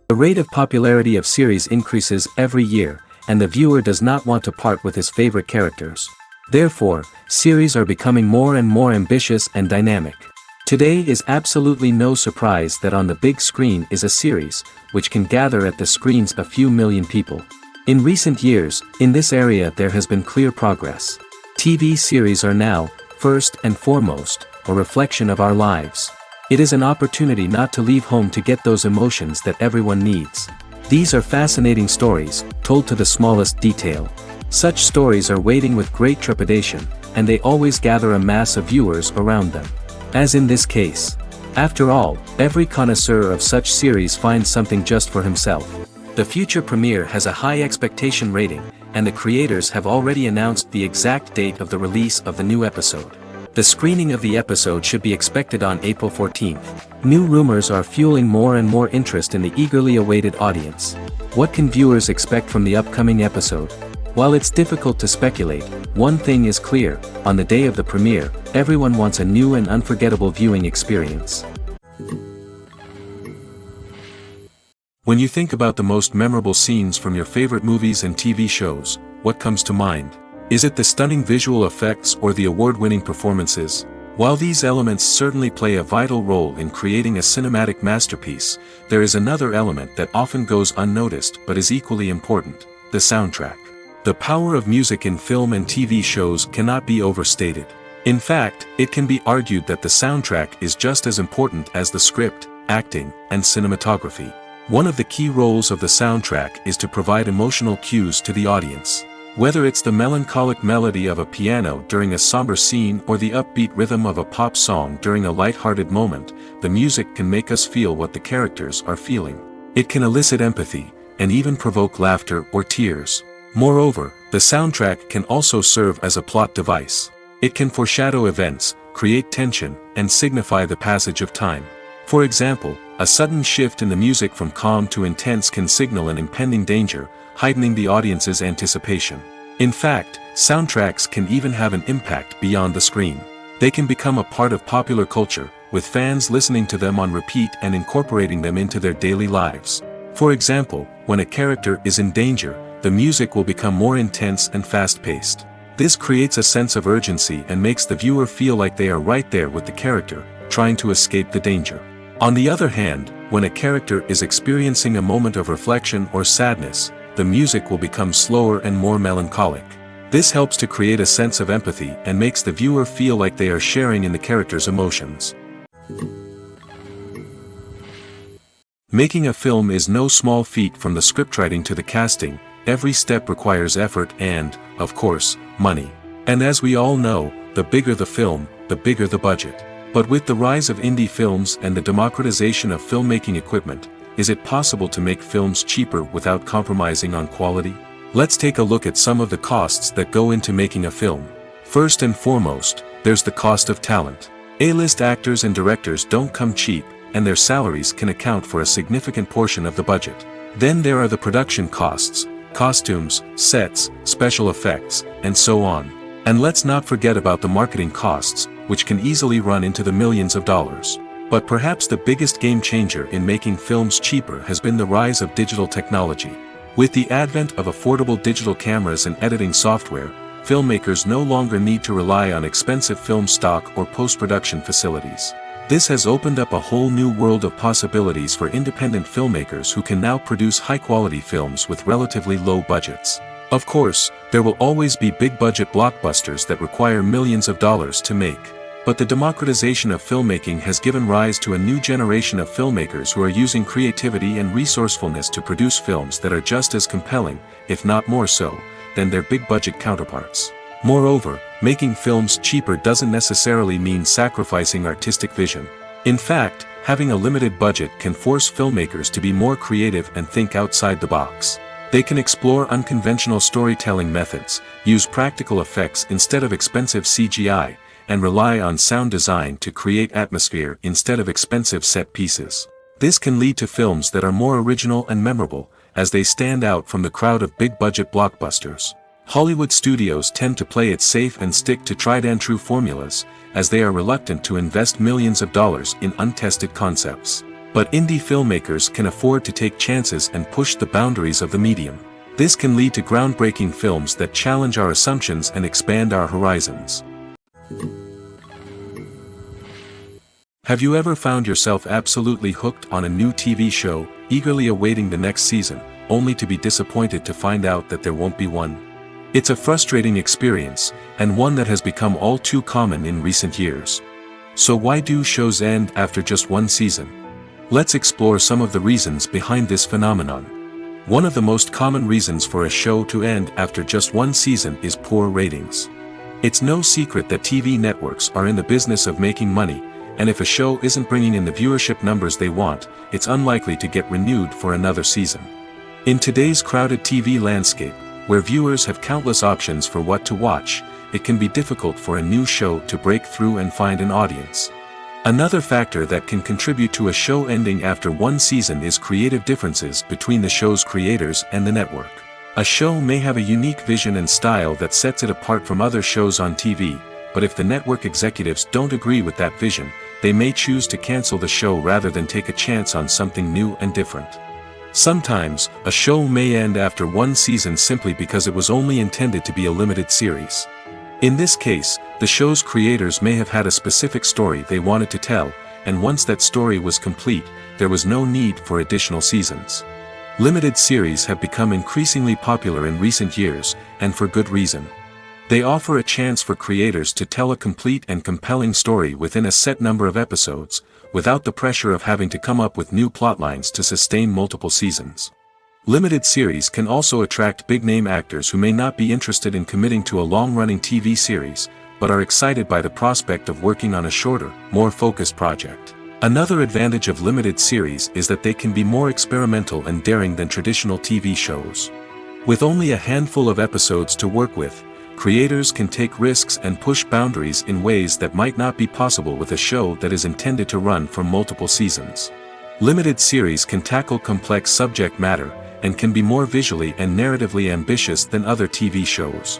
The rate of popularity of series increases every year, and the viewer does not want to part with his favorite characters. Therefore, series are becoming more and more ambitious and dynamic. Today is absolutely no surprise that on the big screen is a series, which can gather at the screens a few million people. In recent years, in this area there has been clear progress. TV series are now, first and foremost, a reflection of our lives. It is an opportunity not to leave home to get those emotions that everyone needs. These are fascinating stories, told to the smallest detail. Such stories are waiting with great trepidation, and they always gather a mass of viewers around them. As in this case. After all, every connoisseur of such series finds something just for himself. The future premiere has a high expectation rating, and the creators have already announced the exact date of the release of the new episode. The screening of the episode should be expected on April 14th. New rumors are fueling more and more interest in the eagerly awaited audience. What can viewers expect from the upcoming episode? While it's difficult to speculate, one thing is clear: on the day of the premiere, everyone wants a new and unforgettable viewing experience. When you think about the most memorable scenes from your favorite movies and TV shows, what comes to mind? Is it the stunning visual effects or the award-winning performances? While these elements certainly play a vital role in creating a cinematic masterpiece, there is another element that often goes unnoticed but is equally important: the soundtrack. The power of music in film and TV shows cannot be overstated. In fact, it can be argued that the soundtrack is just as important as the script, acting, and cinematography. One of the key roles of the soundtrack is to provide emotional cues to the audience. Whether it's the melancholic melody of a piano during a somber scene or the upbeat rhythm of a pop song during a light-hearted moment, the music can make us feel what the characters are feeling. It can elicit empathy, and even provoke laughter or tears. Moreover, the soundtrack can also serve as a plot device. It can foreshadow events, create tension, and signify the passage of time. For example, a sudden shift in the music from calm to intense can signal an impending danger, heightening the audience's anticipation. In fact, soundtracks can even have an impact beyond the screen. They can become a part of popular culture, with fans listening to them on repeat and incorporating them into their daily lives. For example, when a character is in danger, the music will become more intense and fast-paced. This creates a sense of urgency and makes the viewer feel like they are right there with the character, trying to escape the danger. On the other hand, when a character is experiencing a moment of reflection or sadness, the music will become slower and more melancholic. This helps to create a sense of empathy and makes the viewer feel like they are sharing in the character's emotions. Making a film is no small feat. From the scriptwriting to the casting, every step requires effort and, of course, money. And as we all know, the bigger the film, the bigger the budget. But with the rise of indie films and the democratization of filmmaking equipment, is it possible to make films cheaper without compromising on quality? Let's take a look at some of the costs that go into making a film. First and foremost, there's the cost of talent. A-list actors and directors don't come cheap, and their salaries can account for a significant portion of the budget. Then there are the production costs: costumes, sets, special effects, and so on. And let's not forget about the marketing costs, which can easily run into the millions of dollars. But perhaps the biggest game changer in making films cheaper has been the rise of digital technology. With the advent of affordable digital cameras and editing software, filmmakers no longer need to rely on expensive film stock or post-production facilities. This has opened up a whole new world of possibilities for independent filmmakers who can now produce high-quality films with relatively low budgets. Of course, there will always be big-budget blockbusters that require millions of dollars to make. But the democratization of filmmaking has given rise to a new generation of filmmakers who are using creativity and resourcefulness to produce films that are just as compelling, if not more so, than their big-budget counterparts. Moreover, making films cheaper doesn't necessarily mean sacrificing artistic vision. In fact, having a limited budget can force filmmakers to be more creative and think outside the box. They can explore unconventional storytelling methods, use practical effects instead of expensive CGI, and rely on sound design to create atmosphere instead of expensive set pieces. This can lead to films that are more original and memorable, as they stand out from the crowd of big-budget blockbusters. Hollywood studios tend to play it safe and stick to tried-and-true formulas, as they are reluctant to invest millions of dollars in untested concepts. But indie filmmakers can afford to take chances and push the boundaries of the medium. This can lead to groundbreaking films that challenge our assumptions and expand our horizons. Have you ever found yourself absolutely hooked on a new TV show, eagerly awaiting the next season, only to be disappointed to find out that there won't be one? It's a frustrating experience, and one that has become all too common in recent years. So why do shows end after just one season? Let's explore some of the reasons behind this phenomenon. One of the most common reasons for a show to end after just one season is poor ratings. It's no secret that TV networks are in the business of making money, and if a show isn't bringing in the viewership numbers they want, it's unlikely to get renewed for another season. In today's crowded TV landscape, where viewers have countless options for what to watch, it can be difficult for a new show to break through and find an audience. Another factor that can contribute to a show ending after one season is creative differences between the show's creators and the network. A show may have a unique vision and style that sets it apart from other shows on TV, but if the network executives don't agree with that vision, they may choose to cancel the show rather than take a chance on something new and different. Sometimes, a show may end after one season simply because it was only intended to be a limited series. In this case, the show's creators may have had a specific story they wanted to tell, and once that story was complete, there was no need for additional seasons. Limited series have become increasingly popular in recent years, and for good reason. They offer a chance for creators to tell a complete and compelling story within a set number of episodes, without the pressure of having to come up with new plotlines to sustain multiple seasons. Limited series can also attract big-name actors who may not be interested in committing to a long-running TV series, but are excited by the prospect of working on a shorter, more focused project. Another advantage of limited series is that they can be more experimental and daring than traditional TV shows. With only a handful of episodes to work with, creators can take risks and push boundaries in ways that might not be possible with a show that is intended to run for multiple seasons. Limited series can tackle complex subject matter, and can be more visually and narratively ambitious than other TV shows.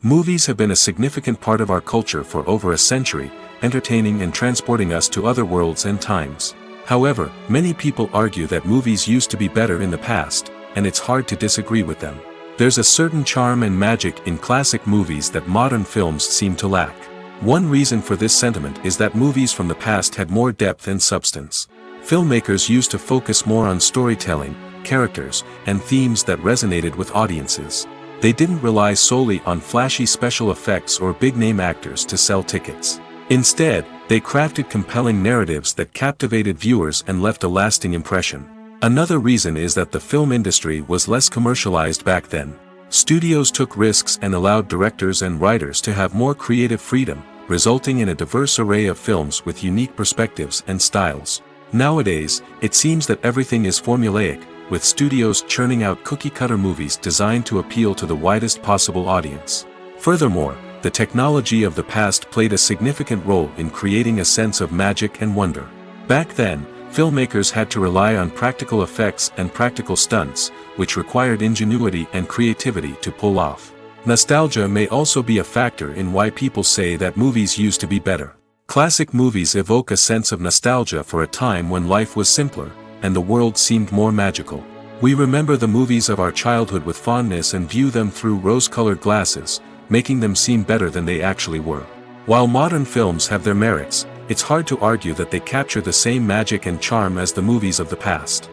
Movies have been a significant part of our culture for over a century, entertaining and transporting us to other worlds and times. However, many people argue that movies used to be better in the past, and it's hard to disagree with them. There's a certain charm and magic in classic movies that modern films seem to lack. One reason for this sentiment is that movies from the past had more depth and substance. Filmmakers used to focus more on storytelling, characters, and themes that resonated with audiences. They didn't rely solely on flashy special effects or big-name actors to sell tickets. Instead, they crafted compelling narratives that captivated viewers and left a lasting impression. Another reason is that the film industry was less commercialized back then. Studios took risks and allowed directors and writers to have more creative freedom, resulting in a diverse array of films with unique perspectives and styles. Nowadays, it seems that everything is formulaic, with studios churning out cookie-cutter movies designed to appeal to the widest possible audience. Furthermore, the technology of the past played a significant role in creating a sense of magic and wonder. Back then, filmmakers had to rely on practical effects and practical stunts, which required ingenuity and creativity to pull off. Nostalgia may also be a factor in why people say that movies used to be better. Classic movies evoke a sense of nostalgia for a time when life was simpler, and the world seemed more magical. We remember the movies of our childhood with fondness and view them through rose-colored glasses, making them seem better than they actually were. While modern films have their merits, it's hard to argue that they capture the same magic and charm as the movies of the past.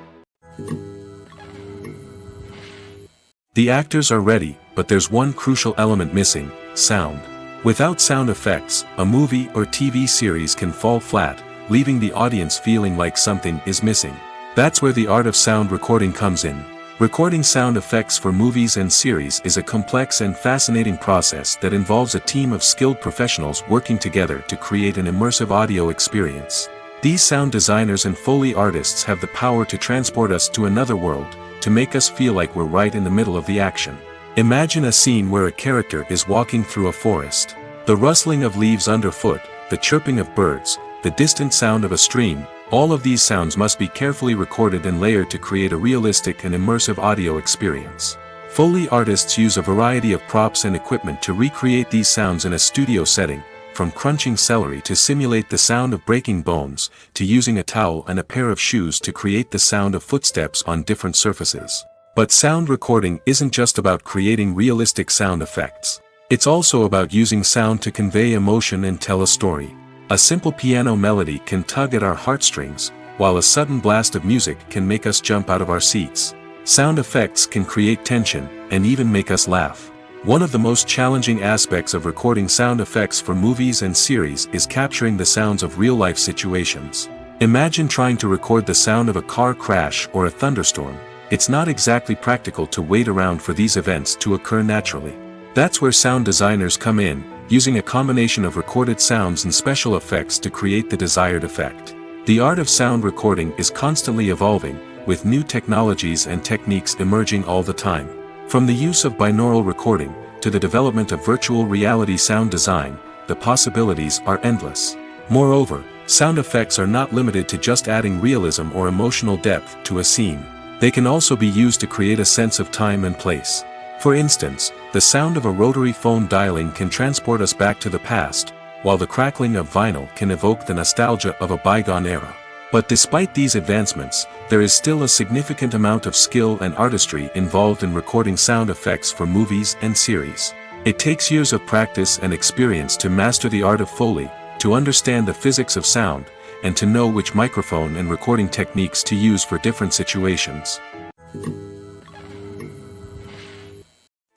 The actors are ready, but there's one crucial element missing: sound. Without sound effects, a movie or TV series can fall flat, leaving the audience feeling like something is missing. That's where the art of sound recording comes in. Recording sound effects for movies and series is a complex and fascinating process that involves a team of skilled professionals working together to create an immersive audio experience. These sound designers and Foley artists have the power to transport us to another world, to make us feel like we're right in the middle of the action. Imagine a scene where a character is walking through a forest. The rustling of leaves underfoot, the chirping of birds, the distant sound of a stream, all of these sounds must be carefully recorded and layered to create a realistic and immersive audio experience. Foley artists use a variety of props and equipment to recreate these sounds in a studio setting, from crunching celery to simulate the sound of breaking bones, to using a towel and a pair of shoes to create the sound of footsteps on different surfaces. But sound recording isn't just about creating realistic sound effects. It's also about using sound to convey emotion and tell a story. A simple piano melody can tug at our heartstrings, while a sudden blast of music can make us jump out of our seats. Sound effects can create tension, and even make us laugh. One of the most challenging aspects of recording sound effects for movies and series is capturing the sounds of real-life situations. Imagine trying to record the sound of a car crash or a thunderstorm. It's not exactly practical to wait around for these events to occur naturally. That's where sound designers come in, using a combination of recorded sounds and special effects to create the desired effect. The art of sound recording is constantly evolving, with new technologies and techniques emerging all the time. From the use of binaural recording, to the development of virtual reality sound design, the possibilities are endless. Moreover, sound effects are not limited to just adding realism or emotional depth to a scene. They can also be used to create a sense of time and place. For instance, the sound of a rotary phone dialing can transport us back to the past, while the crackling of vinyl can evoke the nostalgia of a bygone era. But despite these advancements, there is still a significant amount of skill and artistry involved in recording sound effects for movies and series. It takes years of practice and experience to master the art of Foley, to understand the physics of sound, and to know which microphone and recording techniques to use for different situations.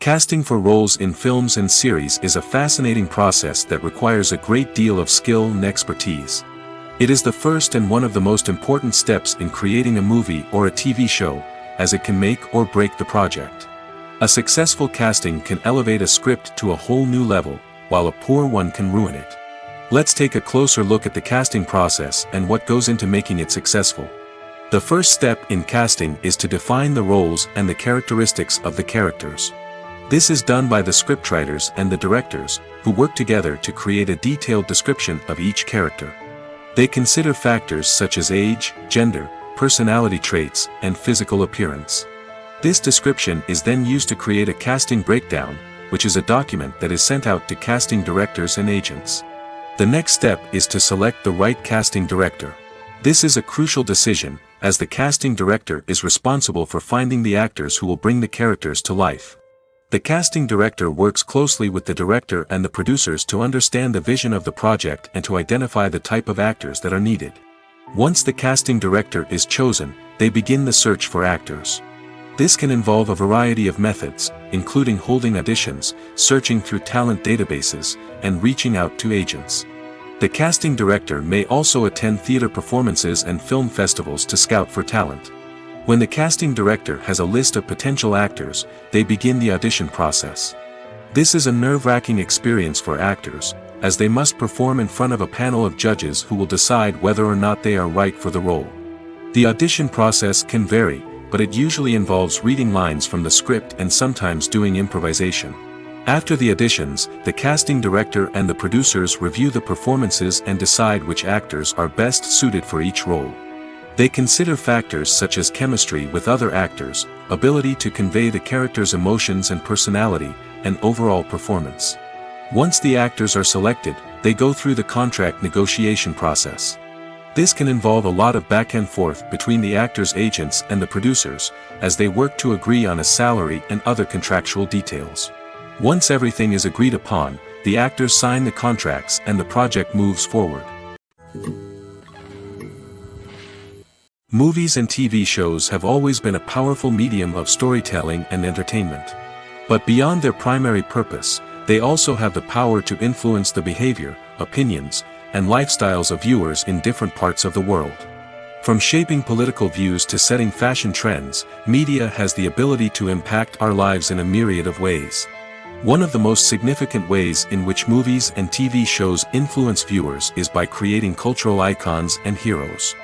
Casting for roles in films and series is a fascinating process that requires a great deal of skill and expertise. It is the first and one of the most important steps in creating a movie or a TV show, as it can make or break the project. A successful casting can elevate a script to a whole new level, while a poor one can ruin it. Let's take a closer look at the casting process and what goes into making it successful. The first step in casting is to define the roles and the characteristics of the characters. This is done by the scriptwriters and the directors, who work together to create a detailed description of each character. They consider factors such as age, gender, personality traits, and physical appearance. This description is then used to create a casting breakdown, which is a document that is sent out to casting directors and agents. The next step is to select the right casting director. This is a crucial decision, as the casting director is responsible for finding the actors who will bring the characters to life. The casting director works closely with the director and the producers to understand the vision of the project and to identify the type of actors that are needed. Once the casting director is chosen, they begin the search for actors. This can involve a variety of methods, including holding auditions, searching through talent databases, and reaching out to agents. The casting director may also attend theater performances and film festivals to scout for talent. When the casting director has a list of potential actors, they begin the audition process. This is a nerve-wracking experience for actors, as they must perform in front of a panel of judges who will decide whether or not they are right for the role. The audition process can vary, but it usually involves reading lines from the script and sometimes doing improvisation. After the auditions, the casting director and the producers review the performances and decide which actors are best suited for each role. They consider factors such as chemistry with other actors, ability to convey the character's emotions and personality, and overall performance. Once the actors are selected, they go through the contract negotiation process. This can involve a lot of back and forth between the actors' agents and the producers, as they work to agree on a salary and other contractual details. Once everything is agreed upon, the actors sign the contracts and the project moves forward. Movies and TV shows have always been a powerful medium of storytelling and entertainment. But beyond their primary purpose, they also have the power to influence the behavior, opinions, and lifestyles of viewers in different parts of the world. From shaping political views to setting fashion trends, media has the ability to impact our lives in a myriad of ways. One of the most significant ways in which movies and TV shows influence viewers is by creating cultural icons and heroes.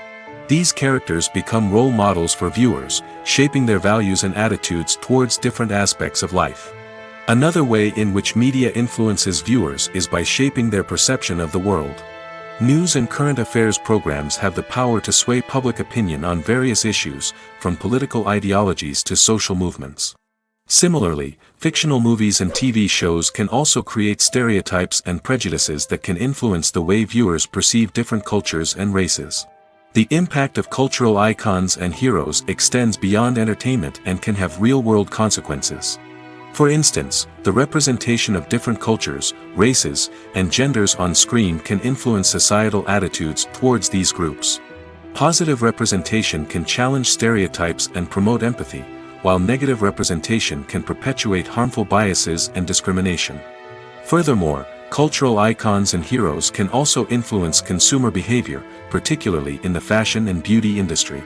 These characters become role models for viewers, shaping their values and attitudes towards different aspects of life. Another way in which media influences viewers is by shaping their perception of the world. News and current affairs programs have the power to sway public opinion on various issues, from political ideologies to social movements. Similarly, fictional movies and TV shows can also create stereotypes and prejudices that can influence the way viewers perceive different cultures and races. The impact of cultural icons and heroes extends beyond entertainment and can have real-world consequences. For instance, the representation of different cultures, races, and genders on screen can influence societal attitudes towards these groups. Positive representation can challenge stereotypes and promote empathy, while negative representation can perpetuate harmful biases and discrimination. Furthermore, cultural icons and heroes can also influence consumer behavior, particularly in the fashion and beauty industry.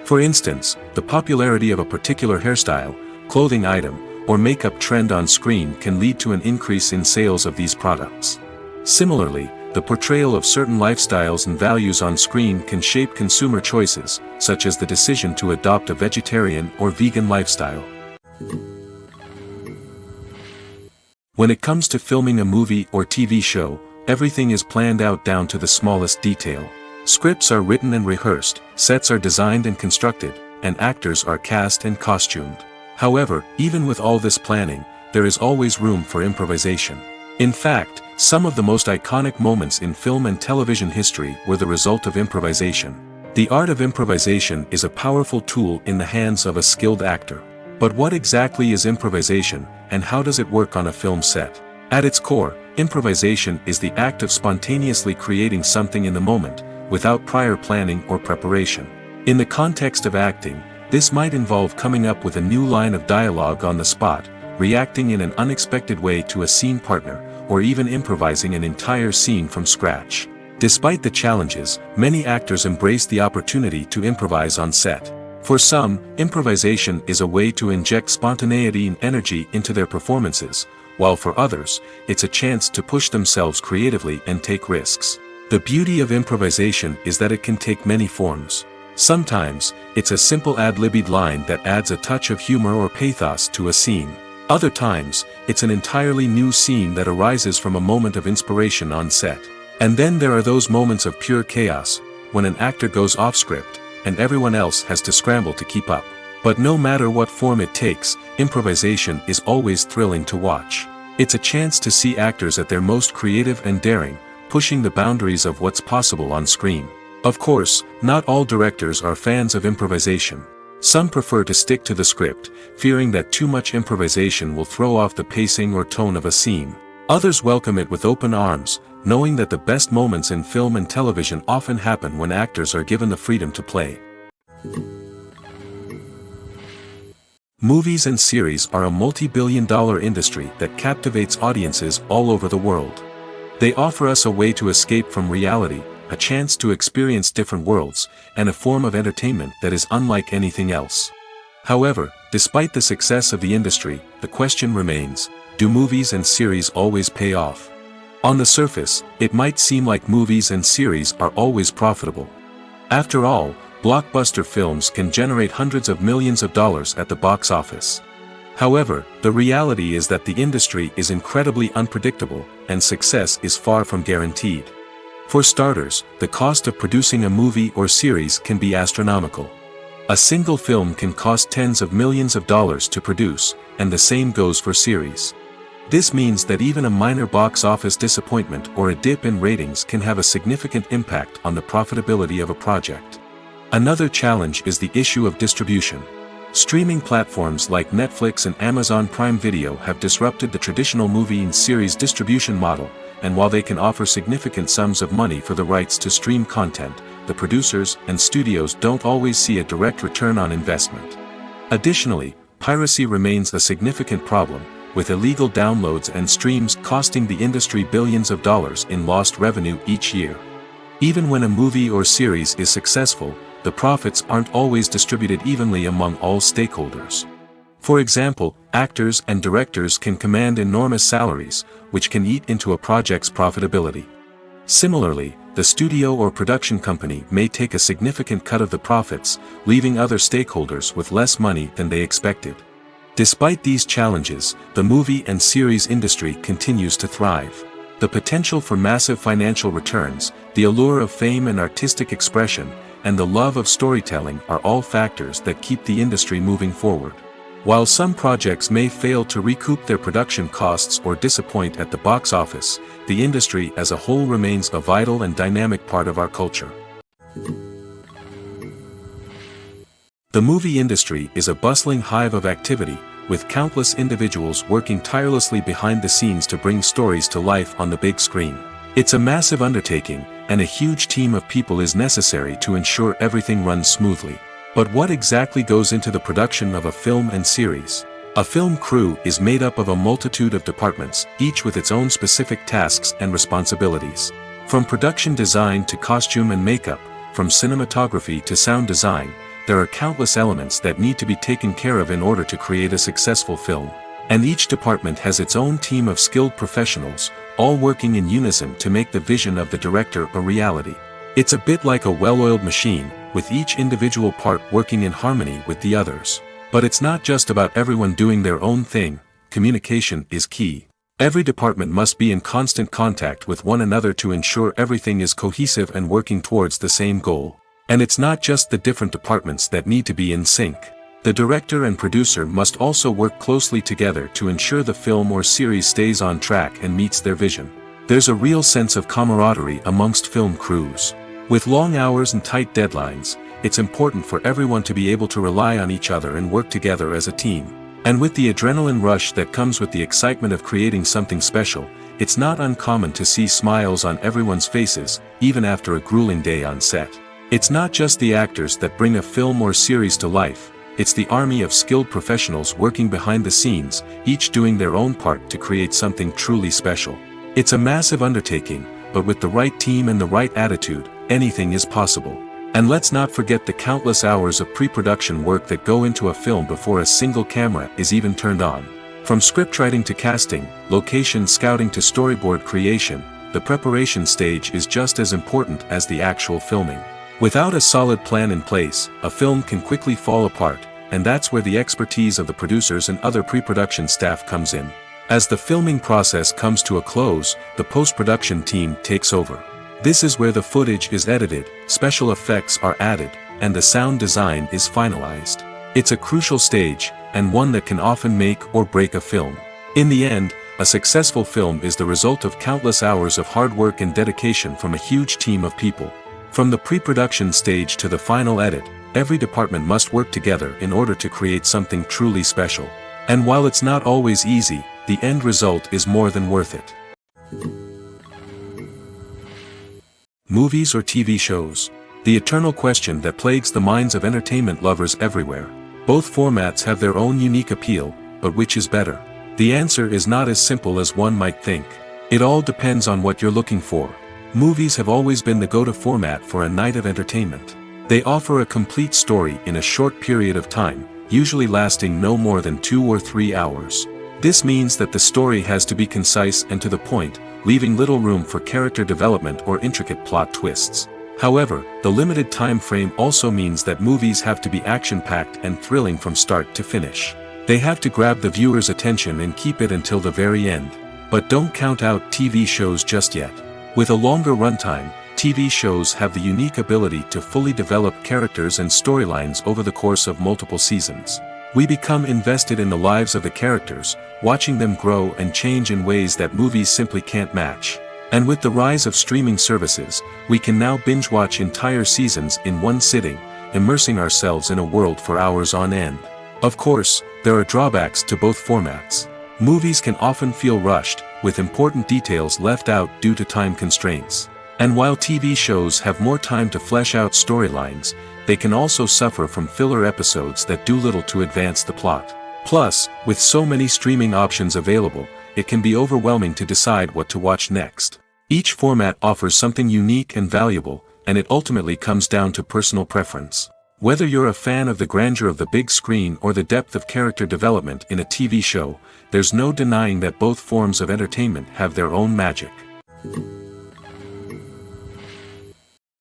For instance, the popularity of a particular hairstyle, clothing item, or makeup trend on screen can lead to an increase in sales of these products. Similarly, the portrayal of certain lifestyles and values on screen can shape consumer choices, such as the decision to adopt a vegetarian or vegan lifestyle. When it comes to filming a movie or TV show, everything is planned out down to the smallest detail. Scripts are written and rehearsed, sets are designed and constructed, and actors are cast and costumed. However, even with all this planning, there is always room for improvisation. In fact, some of the most iconic moments in film and television history were the result of improvisation. The art of improvisation is a powerful tool in the hands of a skilled actor. But what exactly is improvisation, and how does it work on a film set? At its core, improvisation is the act of spontaneously creating something in the moment, without prior planning or preparation. In the context of acting, this might involve coming up with a new line of dialogue on the spot, reacting in an unexpected way to a scene partner, or even improvising an entire scene from scratch. Despite the challenges, many actors embrace the opportunity to improvise on set. For some, improvisation is a way to inject spontaneity and energy into their performances, while for others, it's a chance to push themselves creatively and take risks. The beauty of improvisation is that it can take many forms. Sometimes, it's a simple ad-libbed line that adds a touch of humor or pathos to a scene. Other times, it's an entirely new scene that arises from a moment of inspiration on set. And then there are those moments of pure chaos, when an actor goes off script, and everyone else has to scramble to keep up. But no matter what form it takes, improvisation is always thrilling to watch. It's a chance to see actors at their most creative and daring, pushing the boundaries of what's possible on screen. Of course, not all directors are fans of improvisation. Some prefer to stick to the script, fearing that too much improvisation will throw off the pacing or tone of a scene. Others welcome it with open arms, knowing that the best moments in film and television often happen when actors are given the freedom to play. Movies and series are a multi-billion-dollar industry that captivates audiences all over the world. They offer us a way to escape from reality, a chance to experience different worlds, and a form of entertainment that is unlike anything else. However, despite the success of the industry, the question remains, do movies and series always pay off? On the surface, it might seem like movies and series are always profitable. After all, blockbuster films can generate hundreds of millions of dollars at the box office. However, the reality is that the industry is incredibly unpredictable, and success is far from guaranteed. For starters, the cost of producing a movie or series can be astronomical. A single film can cost tens of millions of dollars to produce, and the same goes for series. This means that even a minor box office disappointment or a dip in ratings can have a significant impact on the profitability of a project. Another challenge is the issue of distribution. Streaming platforms like Netflix and Amazon Prime Video have disrupted the traditional movie and series distribution model, and while they can offer significant sums of money for the rights to stream content, the producers and studios don't always see a direct return on investment. Additionally, piracy remains a significant problem, with illegal downloads and streams costing the industry billions of dollars in lost revenue each year. Even when a movie or series is successful, the profits aren't always distributed evenly among all stakeholders. For example, actors and directors can command enormous salaries, which can eat into a project's profitability. Similarly, the studio or production company may take a significant cut of the profits, leaving other stakeholders with less money than they expected. Despite these challenges, the movie and series industry continues to thrive. The potential for massive financial returns, the allure of fame and artistic expression, and the love of storytelling are all factors that keep the industry moving forward. While some projects may fail to recoup their production costs or disappoint at the box office, the industry as a whole remains a vital and dynamic part of our culture. The movie industry is a bustling hive of activity, with countless individuals working tirelessly behind the scenes to bring stories to life on the big screen. It's a massive undertaking, and a huge team of people is necessary to ensure everything runs smoothly. But what exactly goes into the production of a film and series? A film crew is made up of a multitude of departments, each with its own specific tasks and responsibilities. From production design to costume and makeup, from cinematography to sound design, there are countless elements that need to be taken care of in order to create a successful film. And each department has its own team of skilled professionals, all working in unison to make the vision of the director a reality. It's a bit like a well-oiled machine, with each individual part working in harmony with the others. But it's not just about everyone doing their own thing. Communication is key. Every department must be in constant contact with one another to ensure everything is cohesive and working towards the same goal. And it's not just the different departments that need to be in sync. The director and producer must also work closely together to ensure the film or series stays on track and meets their vision. There's a real sense of camaraderie amongst film crews. With long hours and tight deadlines, it's important for everyone to be able to rely on each other and work together as a team. And with the adrenaline rush that comes with the excitement of creating something special, it's not uncommon to see smiles on everyone's faces, even after a grueling day on set. It's not just the actors that bring a film or series to life, it's the army of skilled professionals working behind the scenes, each doing their own part to create something truly special. It's a massive undertaking, but with the right team and the right attitude, anything is possible. And let's not forget the countless hours of pre-production work that go into a film before a single camera is even turned on. From scriptwriting to casting, location scouting to storyboard creation, the preparation stage is just as important as the actual filming. Without a solid plan in place, a film can quickly fall apart, and that's where the expertise of the producers and other pre-production staff comes in. As the filming process comes to a close, the post-production team takes over. This is where the footage is edited, special effects are added, and the sound design is finalized. It's a crucial stage, and one that can often make or break a film. In the end, a successful film is the result of countless hours of hard work and dedication from a huge team of people. From the pre-production stage to the final edit, every department must work together in order to create something truly special. And while it's not always easy, the end result is more than worth it. Movies or TV shows? The eternal question that plagues the minds of entertainment lovers everywhere. Both formats have their own unique appeal, but which is better? The answer is not as simple as one might think. It all depends on what you're looking for. Movies have always been the go-to format for a night of entertainment. They offer a complete story in a short period of time, usually lasting no more than 2 or 3 hours. This means that the story has to be concise and to the point, leaving little room for character development or intricate plot twists. However, the limited time frame also means that movies have to be action-packed and thrilling from start to finish. They have to grab the viewer's attention and keep it until the very end. But don't count out TV shows just yet. With a longer runtime, TV shows have the unique ability to fully develop characters and storylines over the course of multiple seasons. We become invested in the lives of the characters, watching them grow and change in ways that movies simply can't match. And with the rise of streaming services, we can now binge-watch entire seasons in one sitting, immersing ourselves in a world for hours on end. Of course, there are drawbacks to both formats. Movies can often feel rushed, with important details left out due to time constraints. And while TV shows have more time to flesh out storylines, they can also suffer from filler episodes that do little to advance the plot. Plus, with so many streaming options available, it can be overwhelming to decide what to watch next. Each format offers something unique and valuable, and it ultimately comes down to personal preference. Whether you're a fan of the grandeur of the big screen or the depth of character development in a TV show, there's no denying that both forms of entertainment have their own magic.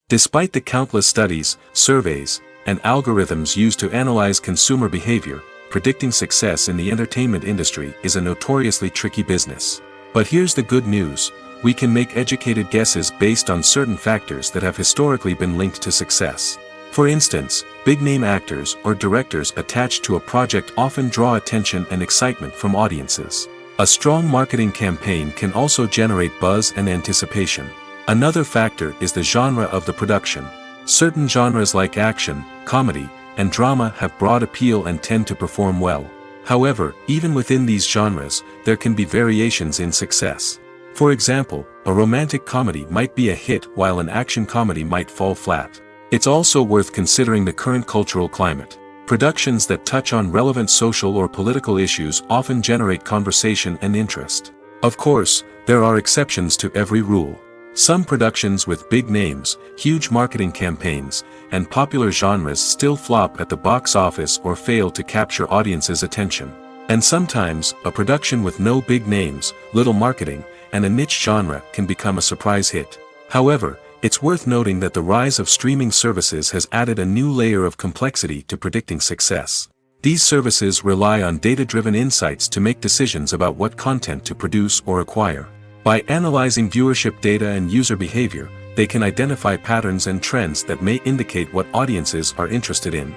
Despite the countless studies, surveys, and algorithms used to analyze consumer behavior, predicting success in the entertainment industry is a notoriously tricky business. But here's the good news: we can make educated guesses based on certain factors that have historically been linked to success. For instance, big-name actors or directors attached to a project often draw attention and excitement from audiences. A strong marketing campaign can also generate buzz and anticipation. Another factor is the genre of the production. Certain genres like action, comedy, and drama have broad appeal and tend to perform well. However, even within these genres, there can be variations in success. For example, a romantic comedy might be a hit while an action comedy might fall flat. It's also worth considering the current cultural climate. Productions that touch on relevant social or political issues often generate conversation and interest. Of course, there are exceptions to every rule. Some productions with big names, huge marketing campaigns, and popular genres still flop at the box office or fail to capture audiences' attention. And sometimes, a production with no big names, little marketing, and a niche genre can become a surprise hit. However, it's worth noting that the rise of streaming services has added a new layer of complexity to predicting success. These services rely on data-driven insights to make decisions about what content to produce or acquire. By analyzing viewership data and user behavior, they can identify patterns and trends that may indicate what audiences are interested in.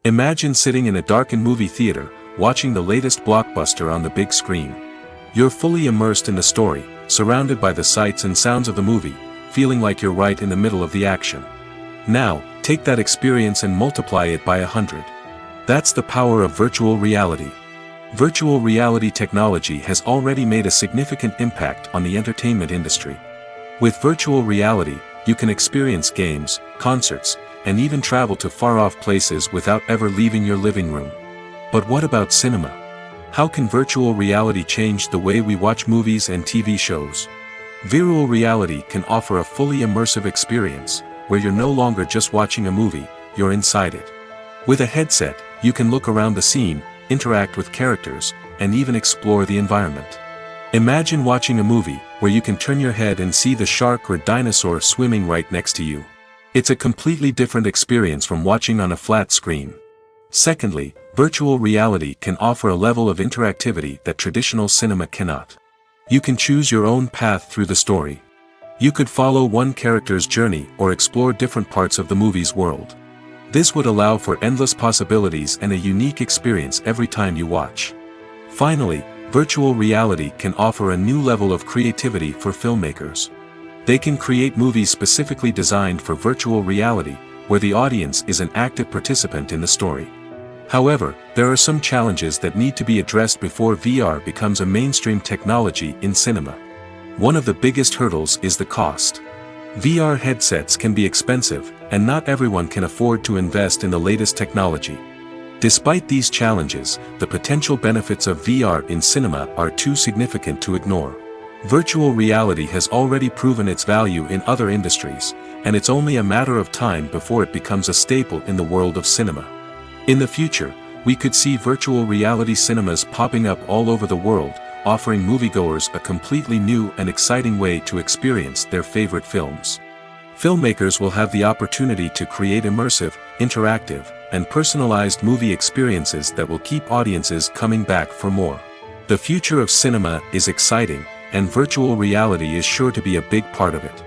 Imagine sitting in a darkened movie theater, watching the latest blockbuster on the big screen. You're fully immersed in the story, surrounded by the sights and sounds of the movie, feeling like you're right in the middle of the action. Now, take that experience and multiply it by 100. That's the power of virtual reality. Virtual reality technology has already made a significant impact on the entertainment industry. With virtual reality, you can experience games, concerts, and even travel to far-off places without ever leaving your living room. But what about cinema? How can virtual reality change the way we watch movies and TV shows? Virtual reality can offer a fully immersive experience, where you're no longer just watching a movie, you're inside it. With a headset, you can look around the scene, interact with characters, and even explore the environment. Imagine watching a movie where you can turn your head and see the shark or dinosaur swimming right next to you. It's a completely different experience from watching on a flat screen. Secondly, virtual reality can offer a level of interactivity that traditional cinema cannot. You can choose your own path through the story. You could follow one character's journey or explore different parts of the movie's world. This would allow for endless possibilities and a unique experience every time you watch. Finally, virtual reality can offer a new level of creativity for filmmakers. They can create movies specifically designed for virtual reality, where the audience is an active participant in the story. However, there are some challenges that need to be addressed before VR becomes a mainstream technology in cinema. One of the biggest hurdles is the cost. VR headsets can be expensive, and not everyone can afford to invest in the latest technology. Despite these challenges, the potential benefits of VR in cinema are too significant to ignore. Virtual reality has already proven its value in other industries, and it's only a matter of time before it becomes a staple in the world of cinema. In the future, we could see virtual reality cinemas popping up all over the world, offering moviegoers a completely new and exciting way to experience their favorite films. Filmmakers will have the opportunity to create immersive, interactive, and personalized movie experiences that will keep audiences coming back for more. The future of cinema is exciting, and virtual reality is sure to be a big part of it.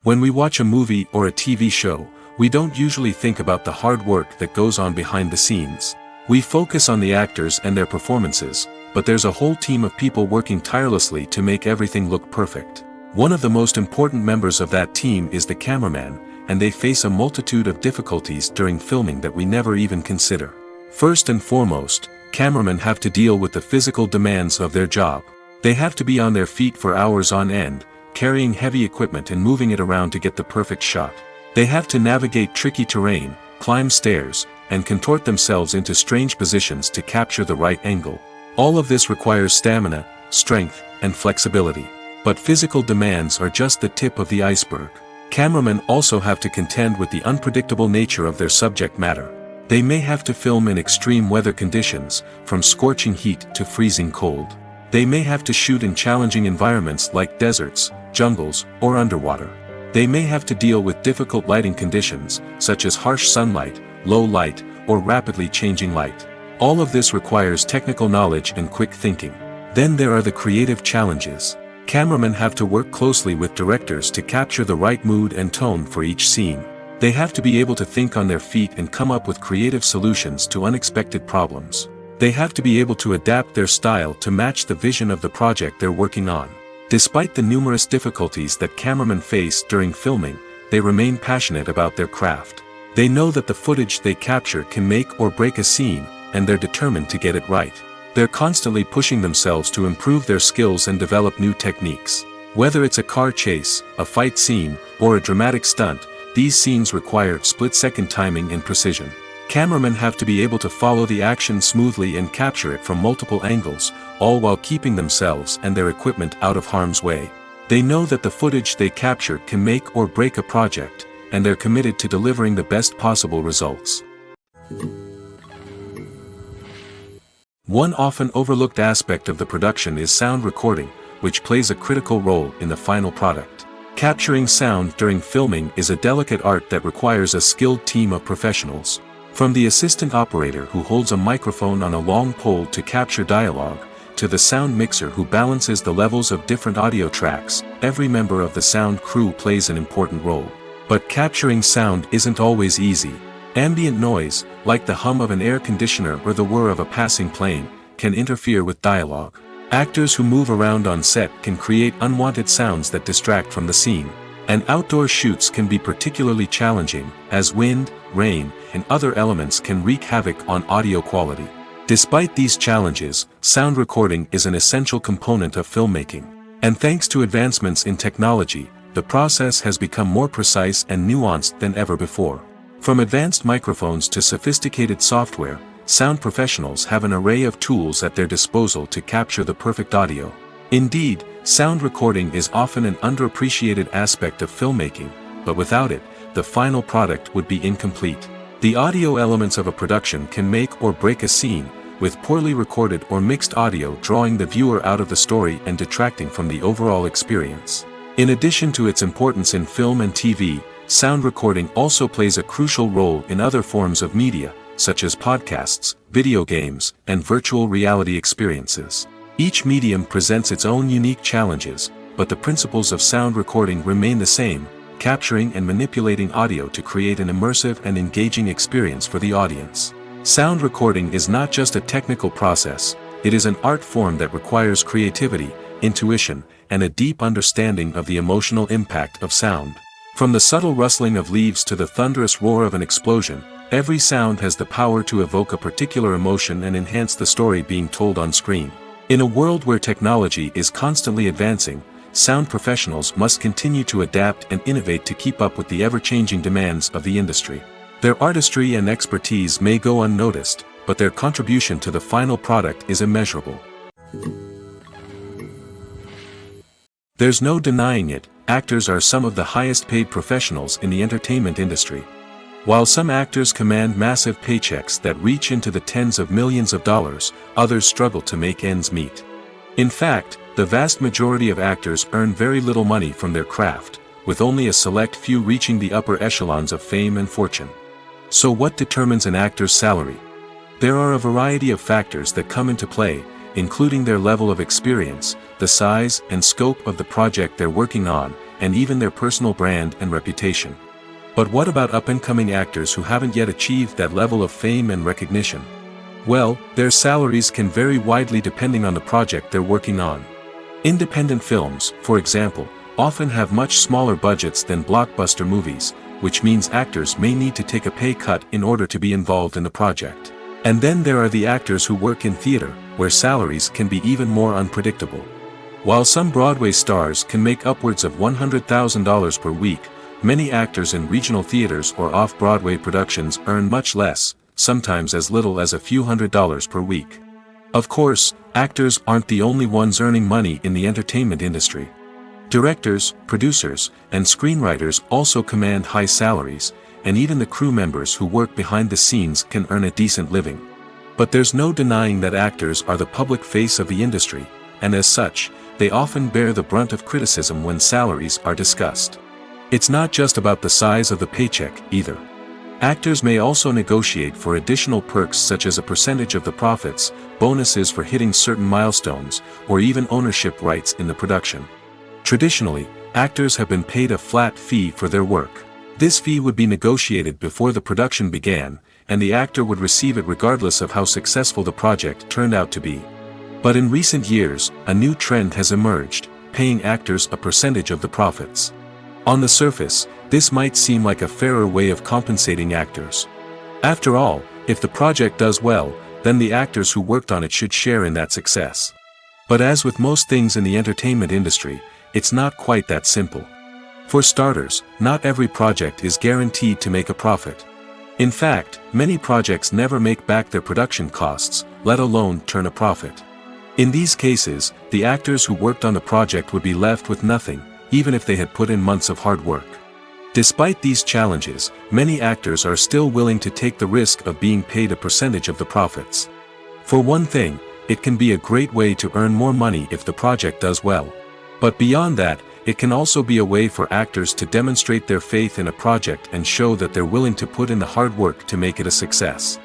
When we watch a movie or a TV show, we don't usually think about the hard work that goes on behind the scenes. We focus on the actors and their performances, but there's a whole team of people working tirelessly to make everything look perfect. One of the most important members of that team is the cameraman, and they face a multitude of difficulties during filming that we never even consider. First and foremost, cameramen have to deal with the physical demands of their job. They have to be on their feet for hours on end, carrying heavy equipment and moving it around to get the perfect shot. They have to navigate tricky terrain, climb stairs, and contort themselves into strange positions to capture the right angle. All of this requires stamina, strength, and flexibility. But physical demands are just the tip of the iceberg. Cameramen also have to contend with the unpredictable nature of their subject matter. They may have to film in extreme weather conditions, from scorching heat to freezing cold. They may have to shoot in challenging environments like deserts, jungles, or underwater. They may have to deal with difficult lighting conditions, such as harsh sunlight, low light, or rapidly changing light. All of this requires technical knowledge and quick thinking. Then there are the creative challenges. Cameramen have to work closely with directors to capture the right mood and tone for each scene. They have to be able to think on their feet and come up with creative solutions to unexpected problems. They have to be able to adapt their style to match the vision of the project they're working on. Despite the numerous difficulties that cameramen face during filming, they remain passionate about their craft. They know that the footage they capture can make or break a scene, and they're determined to get it right. They're constantly pushing themselves to improve their skills and develop new techniques. Whether it's a car chase, a fight scene, or a dramatic stunt, these scenes require split-second timing and precision. Cameramen have to be able to follow the action smoothly and capture it from multiple angles, all while keeping themselves and their equipment out of harm's way. They know that the footage they capture can make or break a project, and they're committed to delivering the best possible results. One often overlooked aspect of the production is sound recording, which plays a critical role in the final product. Capturing sound during filming is a delicate art that requires a skilled team of professionals. From the assistant operator who holds a microphone on a long pole to capture dialogue, to the sound mixer who balances the levels of different audio tracks, every member of the sound crew plays an important role. But capturing sound isn't always easy. Ambient noise, like the hum of an air conditioner or the whir of a passing plane, can interfere with dialogue. Actors who move around on set can create unwanted sounds that distract from the scene. And outdoor shoots can be particularly challenging, as wind, rain, and other elements can wreak havoc on audio quality. Despite these challenges, sound recording is an essential component of filmmaking. And thanks to advancements in technology, the process has become more precise and nuanced than ever before. From advanced microphones to sophisticated software, sound professionals have an array of tools at their disposal to capture the perfect audio. Indeed, sound recording is often an underappreciated aspect of filmmaking, but without it, the final product would be incomplete. The audio elements of a production can make or break a scene, with poorly recorded or mixed audio drawing the viewer out of the story and detracting from the overall experience. In addition to its importance in film and TV, sound recording also plays a crucial role in other forms of media, such as podcasts, video games, and virtual reality experiences. Each medium presents its own unique challenges, but the principles of sound recording remain the same, capturing and manipulating audio to create an immersive and engaging experience for the audience. Sound recording is not just a technical process, it is an art form that requires creativity, intuition, and a deep understanding of the emotional impact of sound. From the subtle rustling of leaves to the thunderous roar of an explosion, every sound has the power to evoke a particular emotion and enhance the story being told on screen. In a world where technology is constantly advancing, sound professionals must continue to adapt and innovate to keep up with the ever-changing demands of the industry. Their artistry and expertise may go unnoticed, but their contribution to the final product is immeasurable. There's no denying it, actors are some of the highest-paid professionals in the entertainment industry. While some actors command massive paychecks that reach into the tens of millions of dollars, others struggle to make ends meet. In fact, the vast majority of actors earn very little money from their craft, with only a select few reaching the upper echelons of fame and fortune. So what determines an actor's salary? There are a variety of factors that come into play, including their level of experience, the size and scope of the project they're working on, and even their personal brand and reputation. But what about up-and-coming actors who haven't yet achieved that level of fame and recognition? Well, their salaries can vary widely depending on the project they're working on. Independent films, for example, often have much smaller budgets than blockbuster movies, which means actors may need to take a pay cut in order to be involved in the project. And then there are the actors who work in theater, where salaries can be even more unpredictable. While some Broadway stars can make upwards of $100,000 per week, many actors in regional theaters or off-Broadway productions earn much less, sometimes as little as a few $100s per week. Of course, actors aren't the only ones earning money in the entertainment industry. Directors, producers, and screenwriters also command high salaries, and even the crew members who work behind the scenes can earn a decent living. But there's no denying that actors are the public face of the industry, and as such, they often bear the brunt of criticism when salaries are discussed. It's not just about the size of the paycheck, either. Actors may also negotiate for additional perks such as a percentage of the profits, bonuses for hitting certain milestones, or even ownership rights in the production. Traditionally, actors have been paid a flat fee for their work. This fee would be negotiated before the production began, and the actor would receive it regardless of how successful the project turned out to be. But in recent years, a new trend has emerged, paying actors a percentage of the profits. On the surface, this might seem like a fairer way of compensating actors. After all, if the project does well, then the actors who worked on it should share in that success. But as with most things in the entertainment industry, it's not quite that simple. For starters, not every project is guaranteed to make a profit. In fact, many projects never make back their production costs, let alone turn a profit. In these cases, the actors who worked on the project would be left with nothing, even if they had put in months of hard work. Despite these challenges, many actors are still willing to take the risk of being paid a percentage of the profits. For one thing, it can be a great way to earn more money if the project does well. But beyond that, it can also be a way for actors to demonstrate their faith in a project and show that they're willing to put in the hard work to make it a success.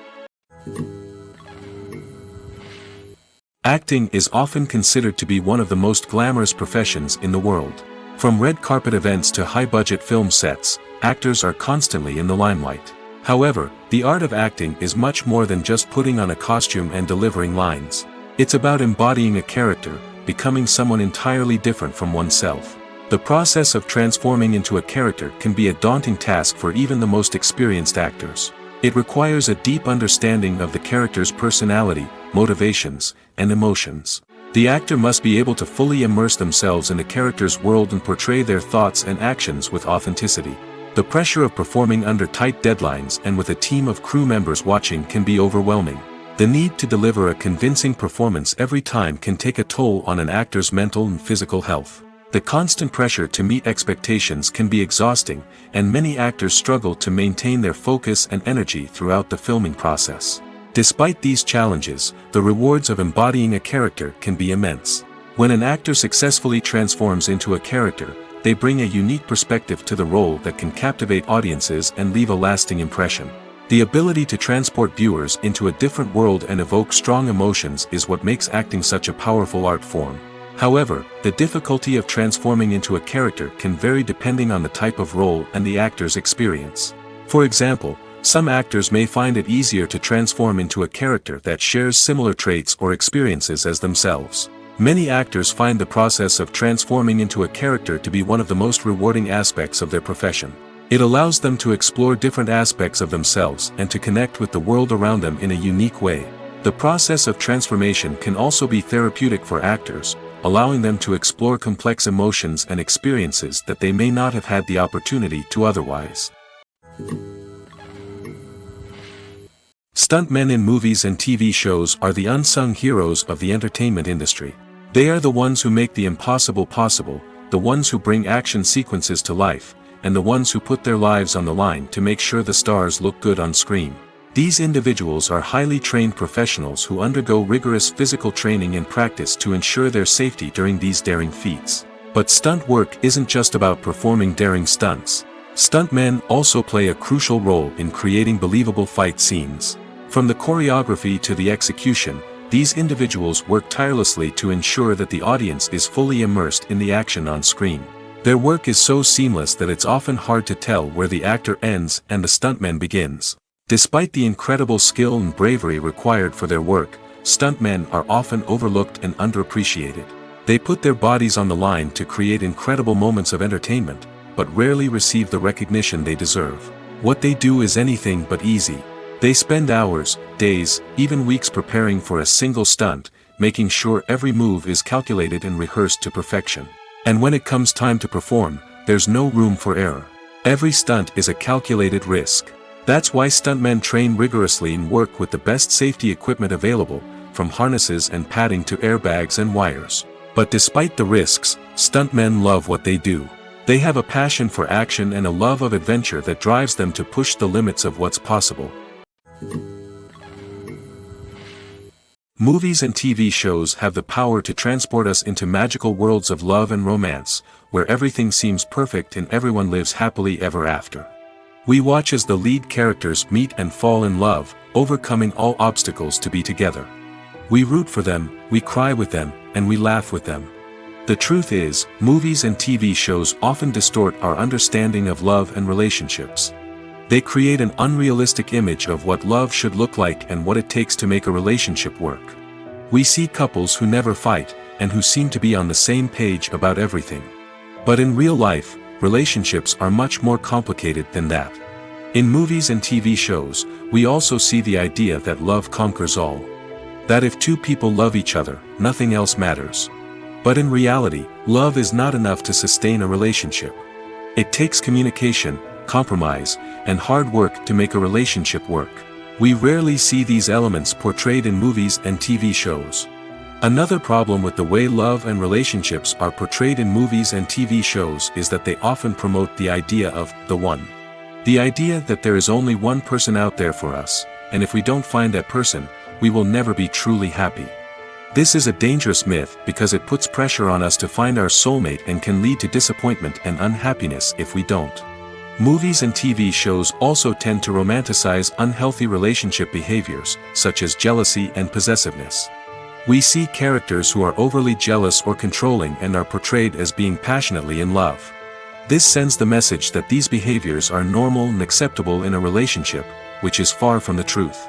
Acting is often considered to be one of the most glamorous professions in the world. From red carpet events to high-budget film sets, actors are constantly in the limelight. However, the art of acting is much more than just putting on a costume and delivering lines. It's about embodying a character, becoming someone entirely different from oneself. The process of transforming into a character can be a daunting task for even the most experienced actors. It requires a deep understanding of the character's personality, motivations, and emotions. The actor must be able to fully immerse themselves in the character's world and portray their thoughts and actions with authenticity. The pressure of performing under tight deadlines and with a team of crew members watching can be overwhelming. The need to deliver a convincing performance every time can take a toll on an actor's mental and physical health. The constant pressure to meet expectations can be exhausting, and many actors struggle to maintain their focus and energy throughout the filming process. Despite these challenges, the rewards of embodying a character can be immense. When an actor successfully transforms into a character, they bring a unique perspective to the role that can captivate audiences and leave a lasting impression. The ability to transport viewers into a different world and evoke strong emotions is what makes acting such a powerful art form. However, the difficulty of transforming into a character can vary depending on the type of role and the actor's experience. For example, some actors may find it easier to transform into a character that shares similar traits or experiences as themselves. Many actors find the process of transforming into a character to be one of the most rewarding aspects of their profession. It allows them to explore different aspects of themselves and to connect with the world around them in a unique way. The process of transformation can also be therapeutic for actors, allowing them to explore complex emotions and experiences that they may not have had the opportunity to otherwise. Stuntmen in movies and TV shows are the unsung heroes of the entertainment industry. They are the ones who make the impossible possible, the ones who bring action sequences to life, and the ones who put their lives on the line to make sure the stars look good on screen. These individuals are highly trained professionals who undergo rigorous physical training and practice to ensure their safety during these daring feats. But stunt work isn't just about performing daring stunts. Stuntmen also play a crucial role in creating believable fight scenes. From the choreography to the execution, these individuals work tirelessly to ensure that the audience is fully immersed in the action on screen. Their work is so seamless that it's often hard to tell where the actor ends and the stuntman begins. Despite the incredible skill and bravery required for their work, stuntmen are often overlooked and underappreciated. They put their bodies on the line to create incredible moments of entertainment, but rarely receive the recognition they deserve. What they do is anything but easy. They spend hours, days, even weeks preparing for a single stunt, making sure every move is calculated and rehearsed to perfection. And when it comes time to perform, there's no room for error. Every stunt is a calculated risk. That's why stuntmen train rigorously and work with the best safety equipment available, from harnesses and padding to airbags and wires. But despite the risks, stuntmen love what they do. They have a passion for action and a love of adventure that drives them to push the limits of what's possible. Movies and TV shows have the power to transport us into magical worlds of love and romance, where everything seems perfect and everyone lives happily ever after. We watch as the lead characters meet and fall in love, overcoming all obstacles to be together. We root for them, we cry with them, and we laugh with them. The truth is, movies and TV shows often distort our understanding of love and relationships. They create an unrealistic image of what love should look like and what it takes to make a relationship work. We see couples who never fight, and who seem to be on the same page about everything. But in real life, relationships are much more complicated than that. In movies and TV shows, we also see the idea that love conquers all. That if two people love each other, nothing else matters. But in reality, love is not enough to sustain a relationship. It takes communication, compromise, and hard work to make a relationship work. We rarely see these elements portrayed in movies and TV shows. Another problem with the way love and relationships are portrayed in movies and TV shows is that they often promote the idea of the one. The idea that there is only one person out there for us, and if we don't find that person, we will never be truly happy. This is a dangerous myth because it puts pressure on us to find our soulmate and can lead to disappointment and unhappiness if we don't. Movies and TV shows also tend to romanticize unhealthy relationship behaviors, such as jealousy and possessiveness. We see characters who are overly jealous or controlling and are portrayed as being passionately in love. This sends the message that these behaviors are normal and acceptable in a relationship, which is far from the truth.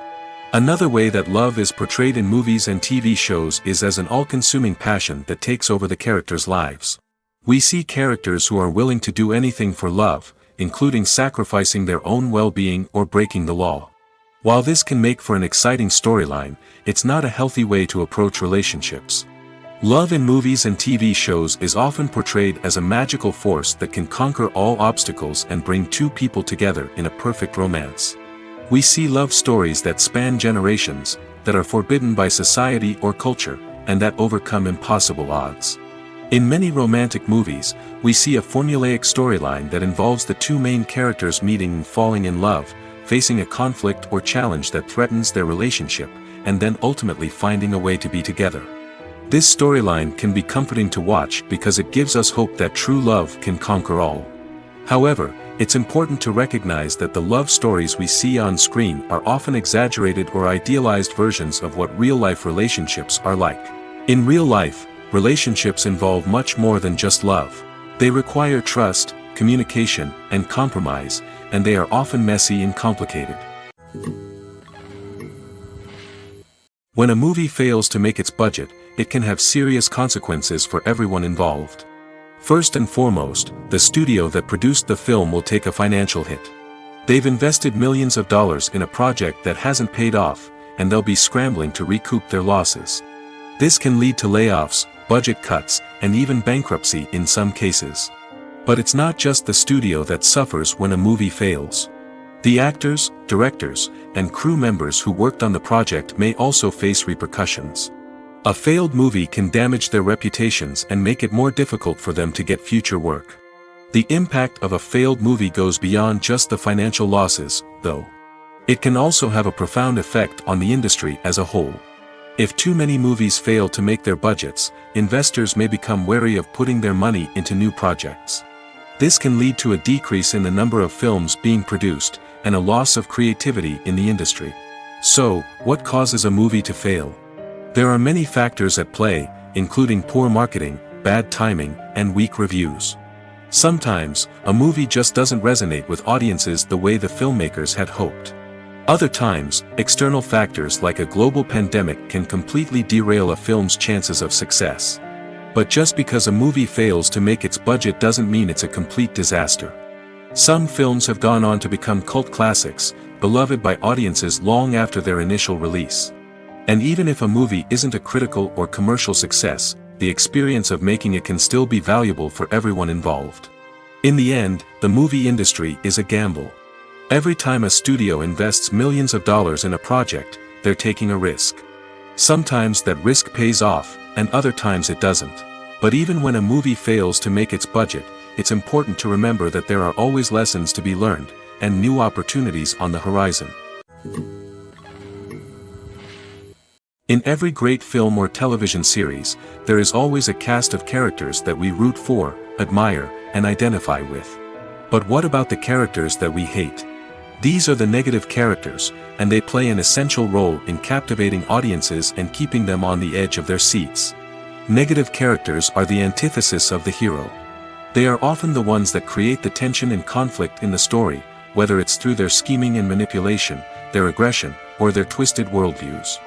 Another way that love is portrayed in movies and TV shows is as an all-consuming passion that takes over the characters' lives. We see characters who are willing to do anything for love, including sacrificing their own well-being or breaking the law. While this can make for an exciting storyline, it's not a healthy way to approach relationships. Love in movies and TV shows is often portrayed as a magical force that can conquer all obstacles and bring two people together in a perfect romance. We see love stories that span generations, that are forbidden by society or culture, and that overcome impossible odds. In many romantic movies, we see a formulaic storyline that involves the two main characters meeting and falling in love, facing a conflict or challenge that threatens their relationship, and then ultimately finding a way to be together. This storyline can be comforting to watch because it gives us hope that true love can conquer all. However, it's important to recognize that the love stories we see on screen are often exaggerated or idealized versions of what real-life relationships are like. In real life, relationships involve much more than just love. They require trust, communication, and compromise, and they are often messy and complicated. When a movie fails to make its budget, it can have serious consequences for everyone involved. First and foremost, the studio that produced the film will take a financial hit. They've invested millions of dollars in a project that hasn't paid off, and they'll be scrambling to recoup their losses. This can lead to layoffs, budget cuts, and even bankruptcy in some cases. But it's not just the studio that suffers when a movie fails. The actors, directors, and crew members who worked on the project may also face repercussions. A failed movie can damage their reputations and make it more difficult for them to get future work. The impact of a failed movie goes beyond just the financial losses, though. It can also have a profound effect on the industry as a whole. If too many movies fail to make their budgets, investors may become wary of putting their money into new projects. This can lead to a decrease in the number of films being produced, and a loss of creativity in the industry. So, what causes a movie to fail? There are many factors at play, including poor marketing, bad timing, and weak reviews. Sometimes, a movie just doesn't resonate with audiences the way the filmmakers had hoped. Other times, external factors like a global pandemic can completely derail a film's chances of success. But just because a movie fails to make its budget doesn't mean it's a complete disaster. Some films have gone on to become cult classics, beloved by audiences long after their initial release. And even if a movie isn't a critical or commercial success, the experience of making it can still be valuable for everyone involved. In the end, the movie industry is a gamble. Every time a studio invests millions of dollars in a project, they're taking a risk. Sometimes that risk pays off, and other times it doesn't. But even when a movie fails to make its budget, it's important to remember that there are always lessons to be learned, and new opportunities on the horizon. In every great film or television series, there is always a cast of characters that we root for, admire, and identify with. But what about the characters that we hate? These are the negative characters, and they play an essential role in captivating audiences and keeping them on the edge of their seats. Negative characters are the antithesis of the hero. They are often the ones that create the tension and conflict in the story, whether it's through their scheming and manipulation, their aggression, or their twisted worldviews.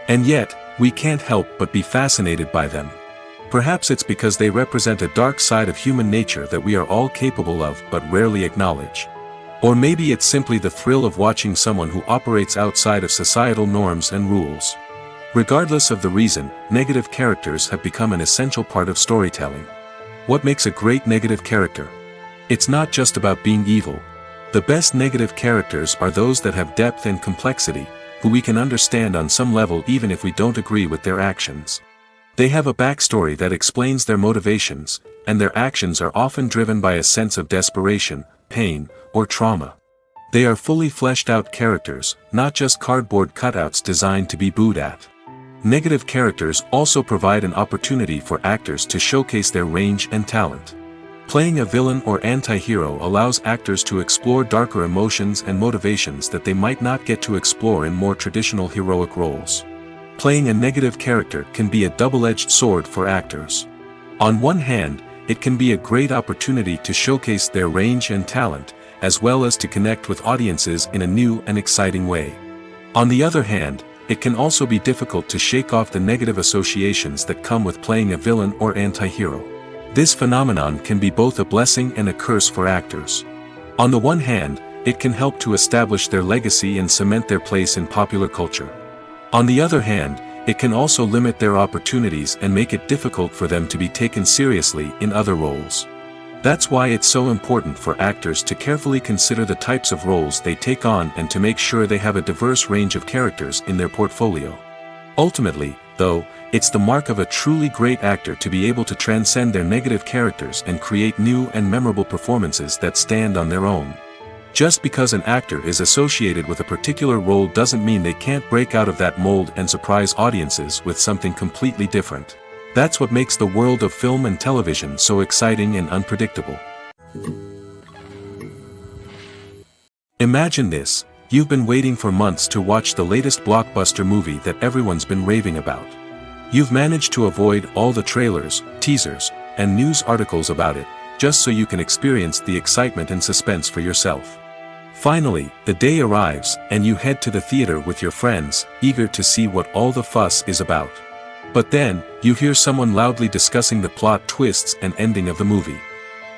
And yet, we can't help but be fascinated by them. Perhaps it's because they represent a dark side of human nature that we are all capable of but rarely acknowledge. Or maybe it's simply the thrill of watching someone who operates outside of societal norms and rules. Regardless of the reason, negative characters have become an essential part of storytelling. What makes a great negative character? It's not just about being evil. The best negative characters are those that have depth and complexity, who we can understand on some level even if we don't agree with their actions. They have a backstory that explains their motivations, and their actions are often driven by a sense of desperation, pain, or trauma. They are fully fleshed out characters, not just cardboard cutouts designed to be booed at. Negative characters also provide an opportunity for actors to showcase their range and talent. Playing a villain or anti-hero allows actors to explore darker emotions and motivations that they might not get to explore in more traditional heroic roles. Playing a negative character can be a double-edged sword for actors. On one hand, it can be a great opportunity to showcase their range and talent, as well as to connect with audiences in a new and exciting way. On the other hand, it can also be difficult to shake off the negative associations that come with playing a villain or anti-hero. This phenomenon can be both a blessing and a curse for actors. On the one hand, it can help to establish their legacy and cement their place in popular culture. On the other hand, it can also limit their opportunities and make it difficult for them to be taken seriously in other roles. That's why it's so important for actors to carefully consider the types of roles they take on and to make sure they have a diverse range of characters in their portfolio. Ultimately, though, it's the mark of a truly great actor to be able to transcend their negative characters and create new and memorable performances that stand on their own. Just because an actor is associated with a particular role doesn't mean they can't break out of that mold and surprise audiences with something completely different. That's what makes the world of film and television so exciting and unpredictable. Imagine this: you've been waiting for months to watch the latest blockbuster movie that everyone's been raving about. You've managed to avoid all the trailers, teasers, and news articles about it, just so you can experience the excitement and suspense for yourself. Finally, the day arrives, and you head to the theater with your friends, eager to see what all the fuss is about. But then, you hear someone loudly discussing the plot twists and ending of the movie.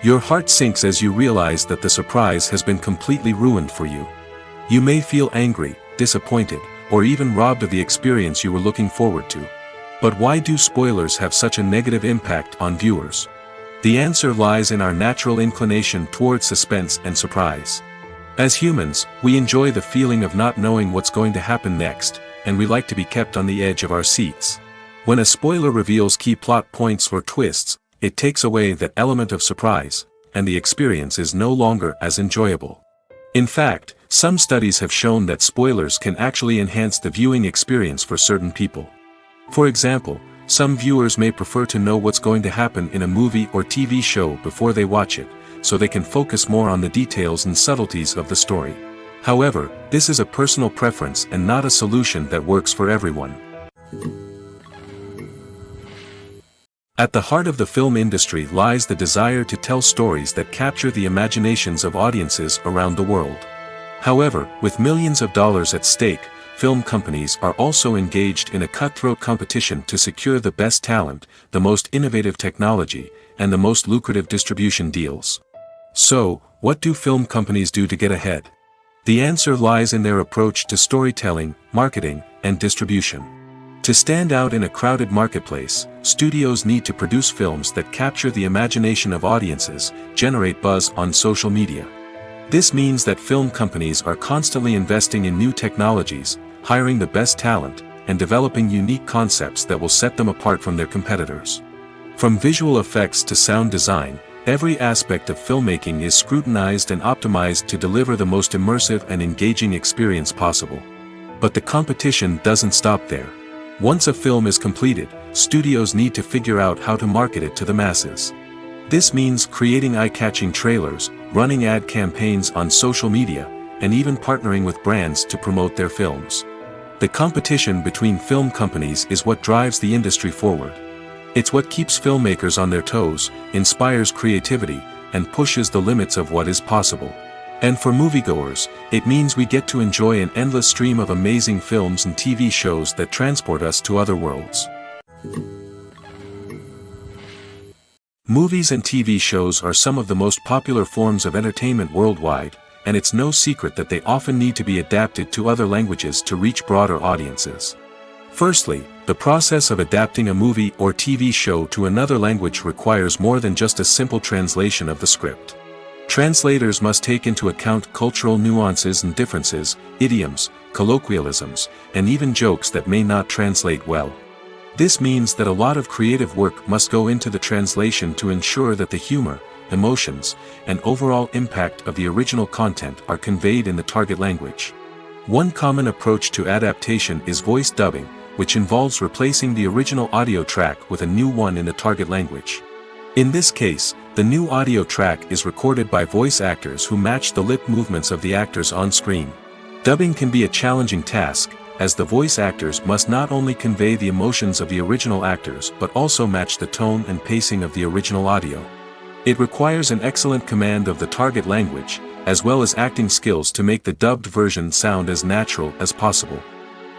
Your heart sinks as you realize that the surprise has been completely ruined for you. You may feel angry, disappointed, or even robbed of the experience you were looking forward to. But why do spoilers have such a negative impact on viewers? The answer lies in our natural inclination toward suspense and surprise. As humans, we enjoy the feeling of not knowing what's going to happen next, and we like to be kept on the edge of our seats. When a spoiler reveals key plot points or twists, it takes away that element of surprise, and the experience is no longer as enjoyable. In fact, some studies have shown that spoilers can actually enhance the viewing experience for certain people. For example, some viewers may prefer to know what's going to happen in a movie or TV show before they watch it, so they can focus more on the details and subtleties of the story. However, this is a personal preference and not a solution that works for everyone. At the heart of the film industry lies the desire to tell stories that capture the imaginations of audiences around the world. However, with millions of dollars at stake, film companies are also engaged in a cutthroat competition to secure the best talent, the most innovative technology, and the most lucrative distribution deals. So, what do film companies do to get ahead? The answer lies in their approach to storytelling, marketing, and distribution. To stand out in a crowded marketplace, studios need to produce films that capture the imagination of audiences, generate buzz on social media. This means that film companies are constantly investing in new technologies, hiring the best talent, and developing unique concepts that will set them apart from their competitors. From visual effects to sound design, every aspect of filmmaking is scrutinized and optimized to deliver the most immersive and engaging experience possible. But the competition doesn't stop there. Once a film is completed, studios need to figure out how to market it to the masses. This means creating eye-catching trailers, running ad campaigns on social media, and even partnering with brands to promote their films. The competition between film companies is what drives the industry forward. It's what keeps filmmakers on their toes, inspires creativity, and pushes the limits of what is possible. And for moviegoers, it means we get to enjoy an endless stream of amazing films and TV shows that transport us to other worlds. Movies and TV shows are some of the most popular forms of entertainment worldwide, and it's no secret that they often need to be adapted to other languages to reach broader audiences. Firstly, the process of adapting a movie or TV show to another language requires more than just a simple translation of the script. Translators must take into account cultural nuances and differences, idioms, colloquialisms, and even jokes that may not translate well. This means that a lot of creative work must go into the translation to ensure that the humor, emotions, and overall impact of the original content are conveyed in the target language. One common approach to adaptation is voice dubbing, which involves replacing the original audio track with a new one in the target language. In this case, the new audio track is recorded by voice actors who match the lip movements of the actors on screen. Dubbing can be a challenging task, as the voice actors must not only convey the emotions of the original actors but also match the tone and pacing of the original audio. It requires an excellent command of the target language, as well as acting skills to make the dubbed version sound as natural as possible.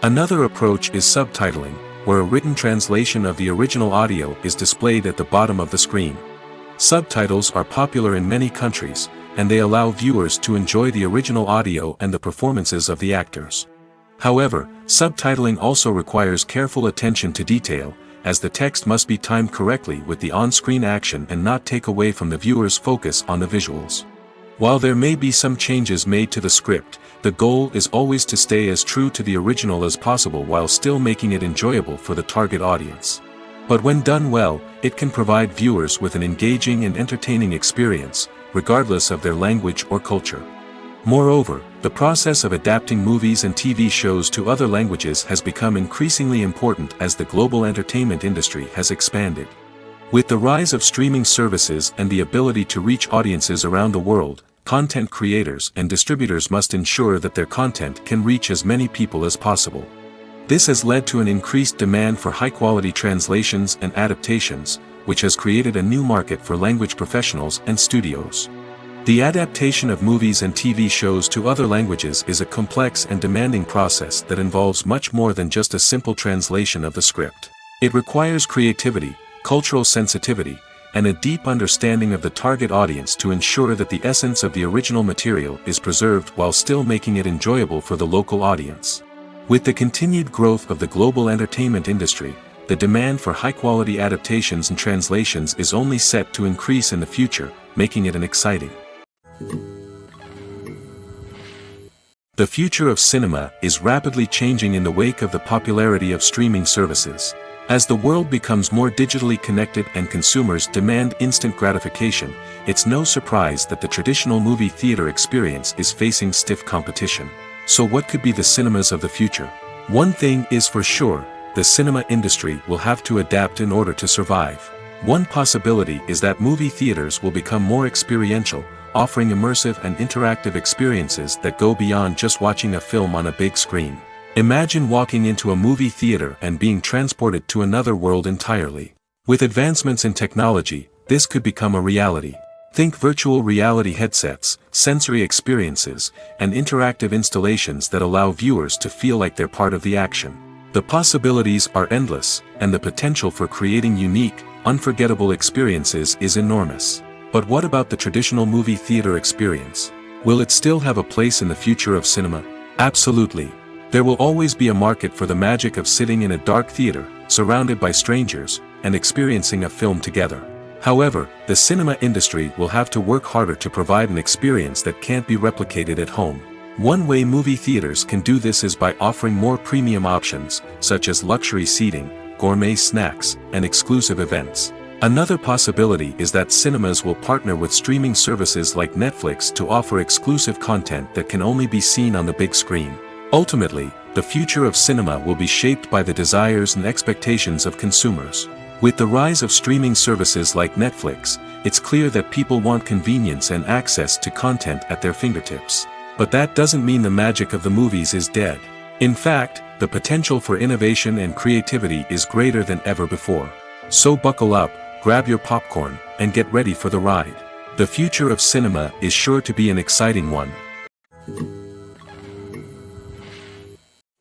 Another approach is subtitling, where a written translation of the original audio is displayed at the bottom of the screen. Subtitles are popular in many countries, and they allow viewers to enjoy the original audio and the performances of the actors. However, subtitling also requires careful attention to detail, as the text must be timed correctly with the on-screen action and not take away from the viewer's focus on the visuals. While there may be some changes made to the script, the goal is always to stay as true to the original as possible while still making it enjoyable for the target audience. But when done well, it can provide viewers with an engaging and entertaining experience, regardless of their language or culture. Moreover, the process of adapting movies and TV shows to other languages has become increasingly important as the global entertainment industry has expanded. With the rise of streaming services and the ability to reach audiences around the world, content creators and distributors must ensure that their content can reach as many people as possible. This has led to an increased demand for high-quality translations and adaptations, which has created a new market for language professionals and studios. The adaptation of movies and TV shows to other languages is a complex and demanding process that involves much more than just a simple translation of the script. It requires creativity, cultural sensitivity, and a deep understanding of the target audience to ensure that the essence of the original material is preserved while still making it enjoyable for the local audience. With the continued growth of the global entertainment industry, the demand for high-quality adaptations and translations is only set to increase in the future, making it an exciting. The future of cinema is rapidly changing in the wake of the popularity of streaming services. As the world becomes more digitally connected and consumers demand instant gratification, it's no surprise that the traditional movie theater experience is facing stiff competition. So what could be the cinemas of the future? One thing is for sure, the cinema industry will have to adapt in order to survive. One possibility is that movie theaters will become more experiential, offering immersive and interactive experiences that go beyond just watching a film on a big screen. Imagine walking into a movie theater and being transported to another world entirely. With advancements in technology, this could become a reality. Think virtual reality headsets, sensory experiences, and interactive installations that allow viewers to feel like they're part of the action. The possibilities are endless, and the potential for creating unique, unforgettable experiences is enormous. But what about the traditional movie theater experience? Will it still have a place in the future of cinema? Absolutely. There will always be a market for the magic of sitting in a dark theater, surrounded by strangers, and experiencing a film together. However, the cinema industry will have to work harder to provide an experience that can't be replicated at home. One way movie theaters can do this is by offering more premium options, such as luxury seating, gourmet snacks, and exclusive events. Another possibility is that cinemas will partner with streaming services like Netflix to offer exclusive content that can only be seen on the big screen. Ultimately, the future of cinema will be shaped by the desires and expectations of consumers. With the rise of streaming services like Netflix, it's clear that people want convenience and access to content at their fingertips. But that doesn't mean the magic of the movies is dead. In fact, the potential for innovation and creativity is greater than ever before. So buckle up, grab your popcorn, and get ready for the ride. The future of cinema is sure to be an exciting one.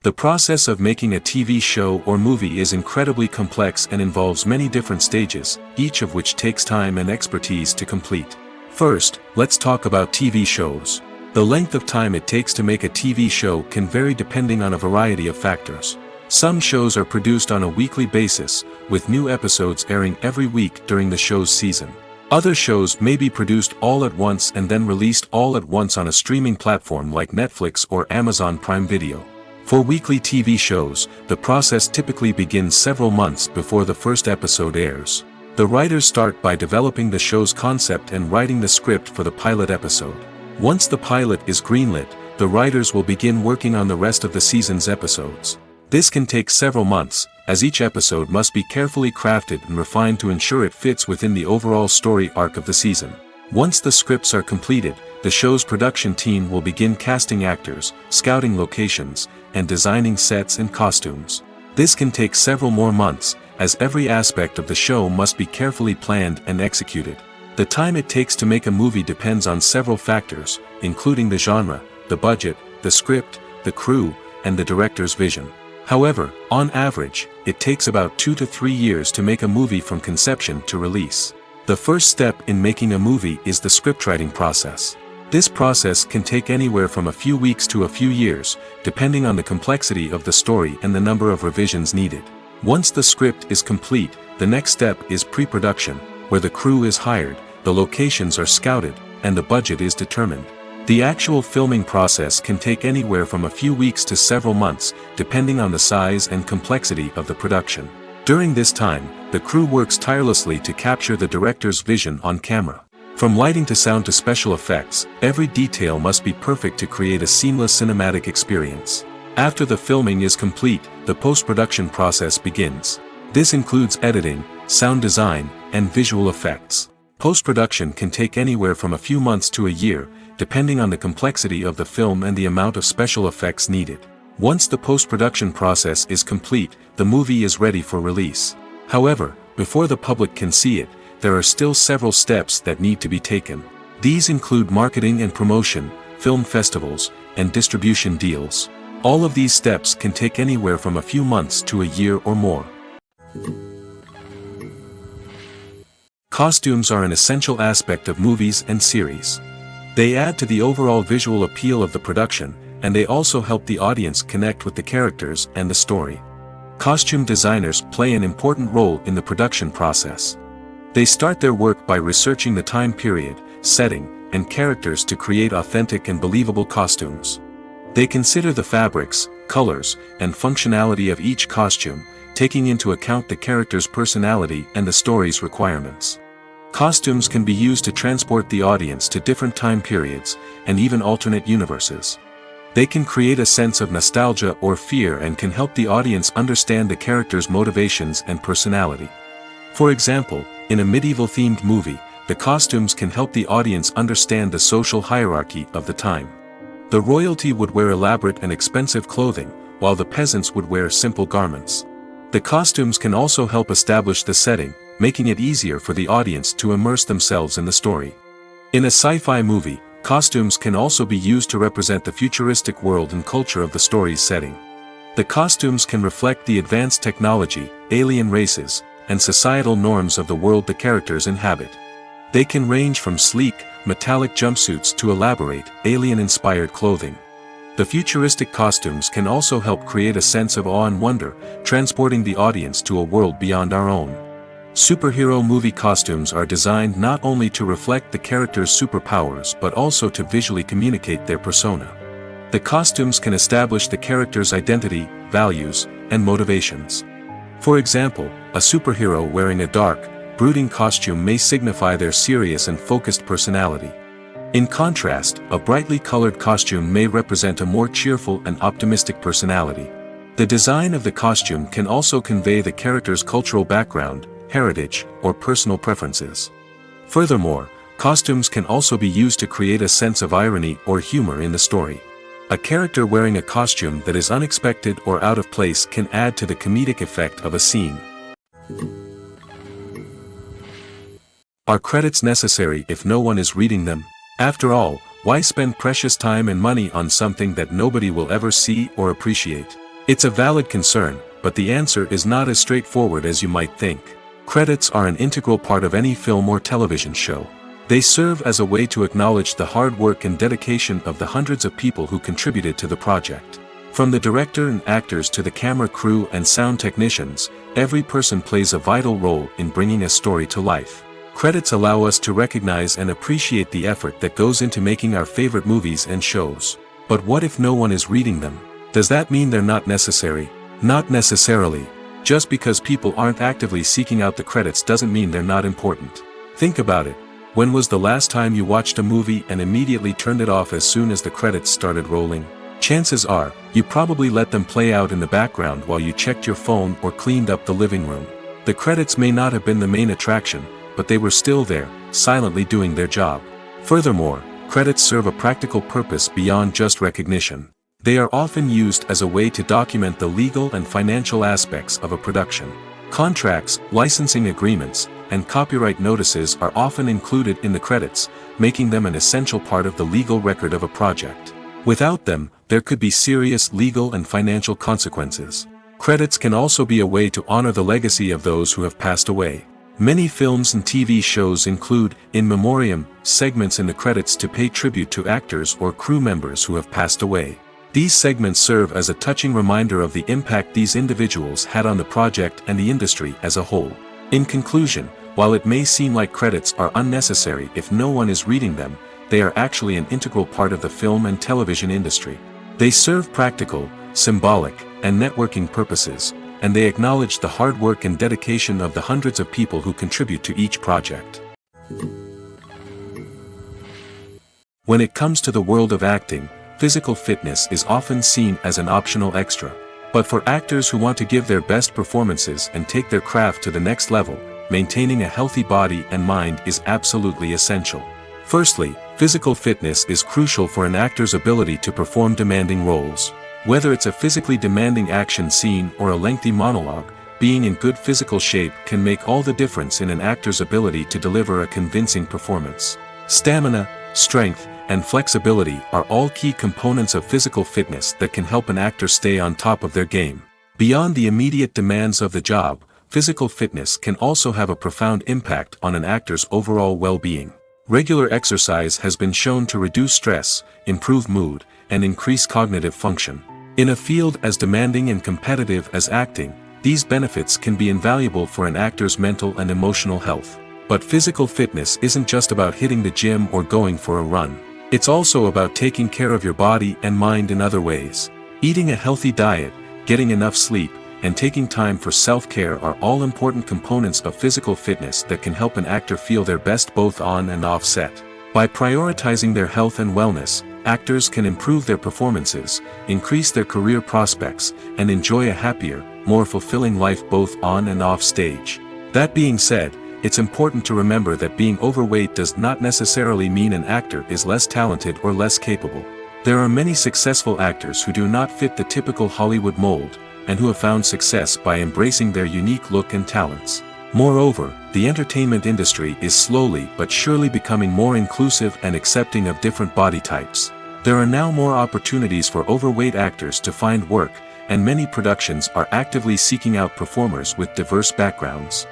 The process of making a TV show or movie is incredibly complex and involves many different stages, each of which takes time and expertise to complete. First, let's talk about TV shows. The length of time it takes to make a TV show can vary depending on a variety of factors. Some shows are produced on a weekly basis, with new episodes airing every week during the show's season. Other shows may be produced all at once and then released all at once on a streaming platform like Netflix or Amazon Prime Video. For weekly TV shows, the process typically begins several months before the first episode airs. The writers start by developing the show's concept and writing the script for the pilot episode. Once the pilot is greenlit, the writers will begin working on the rest of the season's episodes. This can take several months, as each episode must be carefully crafted and refined to ensure it fits within the overall story arc of the season. Once the scripts are completed, the show's production team will begin casting actors, scouting locations, and designing sets and costumes. This can take several more months, as every aspect of the show must be carefully planned and executed. The time it takes to make a movie depends on several factors, including the genre, the budget, the script, the crew, and the director's vision. However, on average, it takes about 2 to 3 years to make a movie from conception to release. The first step in making a movie is the scriptwriting process. This process can take anywhere from a few weeks to a few years, depending on the complexity of the story and the number of revisions needed. Once the script is complete, the next step is pre-production, where the crew is hired, the locations are scouted, and the budget is determined. The actual filming process can take anywhere from a few weeks to several months, depending on the size and complexity of the production. During this time, the crew works tirelessly to capture the director's vision on camera. From lighting to sound to special effects, every detail must be perfect to create a seamless cinematic experience. After the filming is complete, the post-production process begins. This includes editing, sound design, and visual effects. Post-production can take anywhere from a few months to a year, depending on the complexity of the film and the amount of special effects needed. Once the post-production process is complete, the movie is ready for release. However, before the public can see it, there are still several steps that need to be taken. These include marketing and promotion, film festivals, and distribution deals. All of these steps can take anywhere from a few months to a year or more. Costumes are an essential aspect of movies and series. They add to the overall visual appeal of the production, and they also help the audience connect with the characters and the story. Costume designers play an important role in the production process. They start their work by researching the time period, setting, and characters to create authentic and believable costumes. They consider the fabrics, colors, and functionality of each costume, taking into account the character's personality and the story's requirements. Costumes can be used to transport the audience to different time periods, and even alternate universes. They can create a sense of nostalgia or fear and can help the audience understand the character's motivations and personality. For example, in a medieval-themed movie, the costumes can help the audience understand the social hierarchy of the time. The royalty would wear elaborate and expensive clothing, while the peasants would wear simple garments. The costumes can also help establish the setting, making it easier for the audience to immerse themselves in the story. In a sci-fi movie, costumes can also be used to represent the futuristic world and culture of the story's setting. The costumes can reflect the advanced technology, alien races, and societal norms of the world the characters inhabit. They can range from sleek, metallic jumpsuits to elaborate, alien-inspired clothing. The futuristic costumes can also help create a sense of awe and wonder, transporting the audience to a world beyond our own. Superhero movie costumes are designed not only to reflect the character's superpowers but also to visually communicate their persona. The costumes can establish the character's identity, values, and motivations. For example, a superhero wearing a dark, brooding costume may signify their serious and focused personality. In contrast, a brightly colored costume may represent a more cheerful and optimistic personality. The design of the costume can also convey the character's cultural background, heritage, or personal preferences. Furthermore, Costumes can also be used to create a sense of irony or humor in the story. A character wearing a costume that is unexpected or out of place can add to the comedic effect of a scene. Are credits necessary if no one is reading them? After all, why spend precious time and money on something that nobody will ever see or appreciate? It's a valid concern, but the answer is not as straightforward as you might think. Credits are an integral part of any film or television show. They serve as a way to acknowledge the hard work and dedication of the hundreds of people who contributed to the project. From the director and actors to the camera crew and sound technicians, every person plays a vital role in bringing a story to life. Credits allow us to recognize and appreciate the effort that goes into making our favorite movies and shows. But what if no one is reading them? Does that mean they're not necessary? Not necessarily. Just because people aren't actively seeking out the credits doesn't mean they're not important. Think about it. When was the last time you watched a movie and immediately turned it off as soon as the credits started rolling? Chances are, you probably let them play out in the background while you checked your phone or cleaned up the living room. The credits may not have been the main attraction, but they were still there, silently doing their job. Furthermore, credits serve a practical purpose beyond just recognition. They are often used as a way to document the legal and financial aspects of a production. Contracts, licensing agreements, and copyright notices are often included in the credits, making them an essential part of the legal record of a project. Without them, there could be serious legal and financial consequences. Credits can also be a way to honor the legacy of those who have passed away. Many films and TV shows include, in memoriam, segments in the credits to pay tribute to actors or crew members who have passed away. These segments serve as a touching reminder of the impact these individuals had on the project and the industry as a whole. In conclusion, while it may seem like credits are unnecessary if no one is reading them, they are actually an integral part of the film and television industry. They serve practical, symbolic, and networking purposes, and they acknowledge the hard work and dedication of the hundreds of people who contribute to each project. When it comes to the world of acting, physical fitness is often seen as an optional extra. But for actors who want to give their best performances and take their craft to the next level, maintaining a healthy body and mind is absolutely essential. Firstly, physical fitness is crucial for an actor's ability to perform demanding roles. Whether it's a physically demanding action scene or a lengthy monologue, being in good physical shape can make all the difference in an actor's ability to deliver a convincing performance. Stamina, strength, and flexibility are all key components of physical fitness that can help an actor stay on top of their game. Beyond the immediate demands of the job, physical fitness can also have a profound impact on an actor's overall well-being. Regular exercise has been shown to reduce stress, improve mood, and increase cognitive function. In a field as demanding and competitive as acting, these benefits can be invaluable for an actor's mental and emotional health. But physical fitness isn't just about hitting the gym or going for a run. It's also about taking care of your body and mind in other ways. Eating a healthy diet, getting enough sleep, and taking time for self-care are all important components of physical fitness that can help an actor feel their best both on and off set. By prioritizing their health and wellness, actors can improve their performances, increase their career prospects, and enjoy a happier, more fulfilling life both on and off stage. That being said, it's important to remember that being overweight does not necessarily mean an actor is less talented or less capable. There are many successful actors who do not fit the typical Hollywood mold, and who have found success by embracing their unique look and talents. Moreover, the entertainment industry is slowly but surely becoming more inclusive and accepting of different body types. There are now more opportunities for overweight actors to find work, and many productions are actively seeking out performers with diverse backgrounds.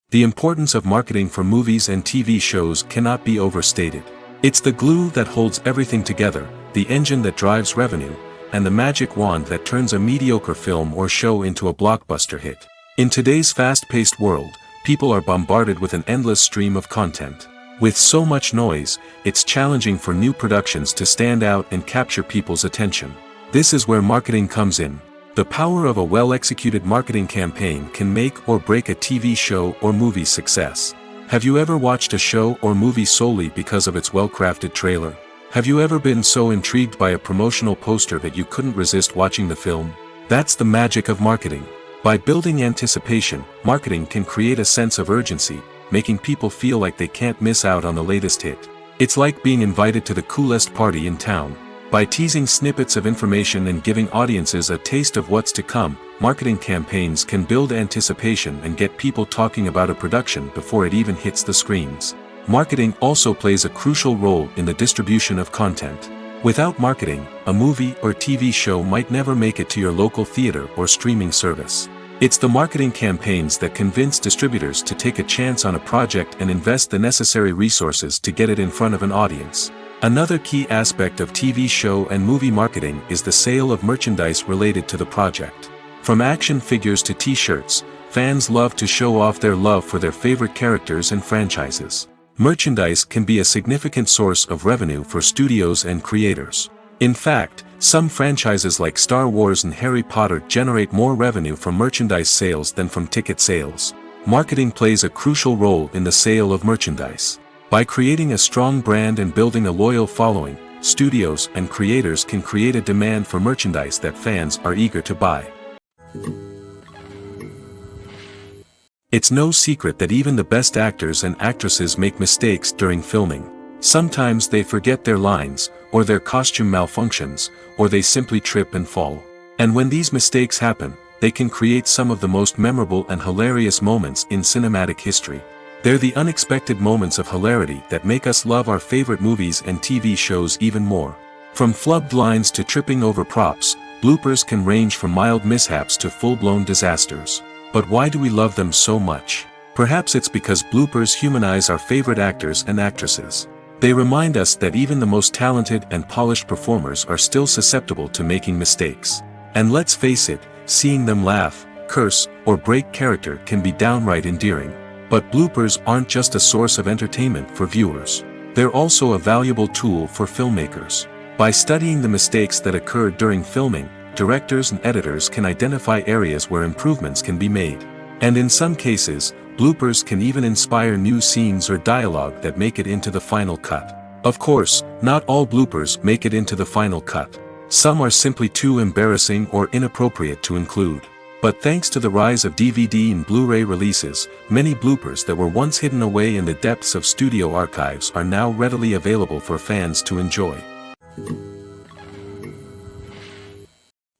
The importance of marketing for movies and TV shows cannot be overstated. It's the glue that holds everything together, the engine that drives revenue, and the magic wand that turns a mediocre film or show into a blockbuster hit. In today's fast-paced world, people are bombarded with an endless stream of content. With so much noise, it's challenging for new productions to stand out and capture people's attention. This is where marketing comes in. The power of a well-executed marketing campaign can make or break a TV show or movie's success. Have you ever watched a show or movie solely because of its well-crafted trailer? Have you ever been so intrigued by a promotional poster that you couldn't resist watching the film? That's the magic of marketing. By building anticipation, marketing can create a sense of urgency, making people feel like they can't miss out on the latest hit. It's like being invited to the coolest party in town. By teasing snippets of information and giving audiences a taste of what's to come, marketing campaigns can build anticipation and get people talking about a production before it even hits the screens. Marketing also plays a crucial role in the distribution of content. Without marketing, a movie or TV show might never make it to your local theater or streaming service. It's the marketing campaigns that convince distributors to take a chance on a project and invest the necessary resources to get it in front of an audience. Another key aspect of TV show and movie marketing is the sale of merchandise related to the project. From action figures to t-shirts, fans love to show off their love for their favorite characters and franchises. Merchandise can be a significant source of revenue for studios and creators. In fact, some franchises like Star Wars and Harry Potter generate more revenue from merchandise sales than from ticket sales. Marketing plays a crucial role in the sale of merchandise. By creating a strong brand and building a loyal following, studios and creators can create a demand for merchandise that fans are eager to buy. It's no secret that even the best actors and actresses make mistakes during filming. Sometimes they forget their lines, or their costume malfunctions, or they simply trip and fall. And when these mistakes happen, they can create some of the most memorable and hilarious moments in cinematic history. They're the unexpected moments of hilarity that make us love our favorite movies and TV shows even more. From flubbed lines to tripping over props, bloopers can range from mild mishaps to full-blown disasters. But why do we love them so much? Perhaps it's because bloopers humanize our favorite actors and actresses. They remind us that even the most talented and polished performers are still susceptible to making mistakes. And let's face it, seeing them laugh, curse, or break character can be downright endearing. But bloopers aren't just a source of entertainment for viewers. They're also a valuable tool for filmmakers. By studying the mistakes that occurred during filming, directors and editors can identify areas where improvements can be made. And in some cases, bloopers can even inspire new scenes or dialogue that make it into the final cut. Of course, not all bloopers make it into the final cut. Some are simply too embarrassing or inappropriate to include. But thanks to the rise of DVD and Blu-ray releases, many bloopers that were once hidden away in the depths of studio archives are now readily available for fans to enjoy.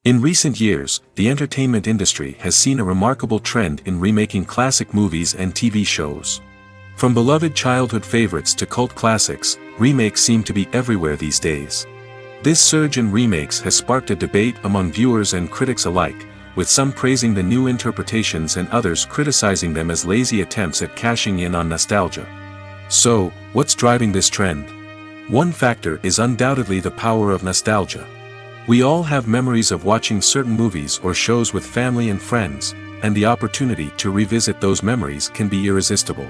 In recent years, the entertainment industry has seen a remarkable trend in remaking classic movies and TV shows. From beloved childhood favorites to cult classics, remakes seem to be everywhere these days. This surge in remakes has sparked a debate among viewers and critics alike, with some praising the new interpretations and others criticizing them as lazy attempts at cashing in on nostalgia. So, what's driving this trend? One factor is undoubtedly the power of nostalgia. We all have memories of watching certain movies or shows with family and friends, and the opportunity to revisit those memories can be irresistible.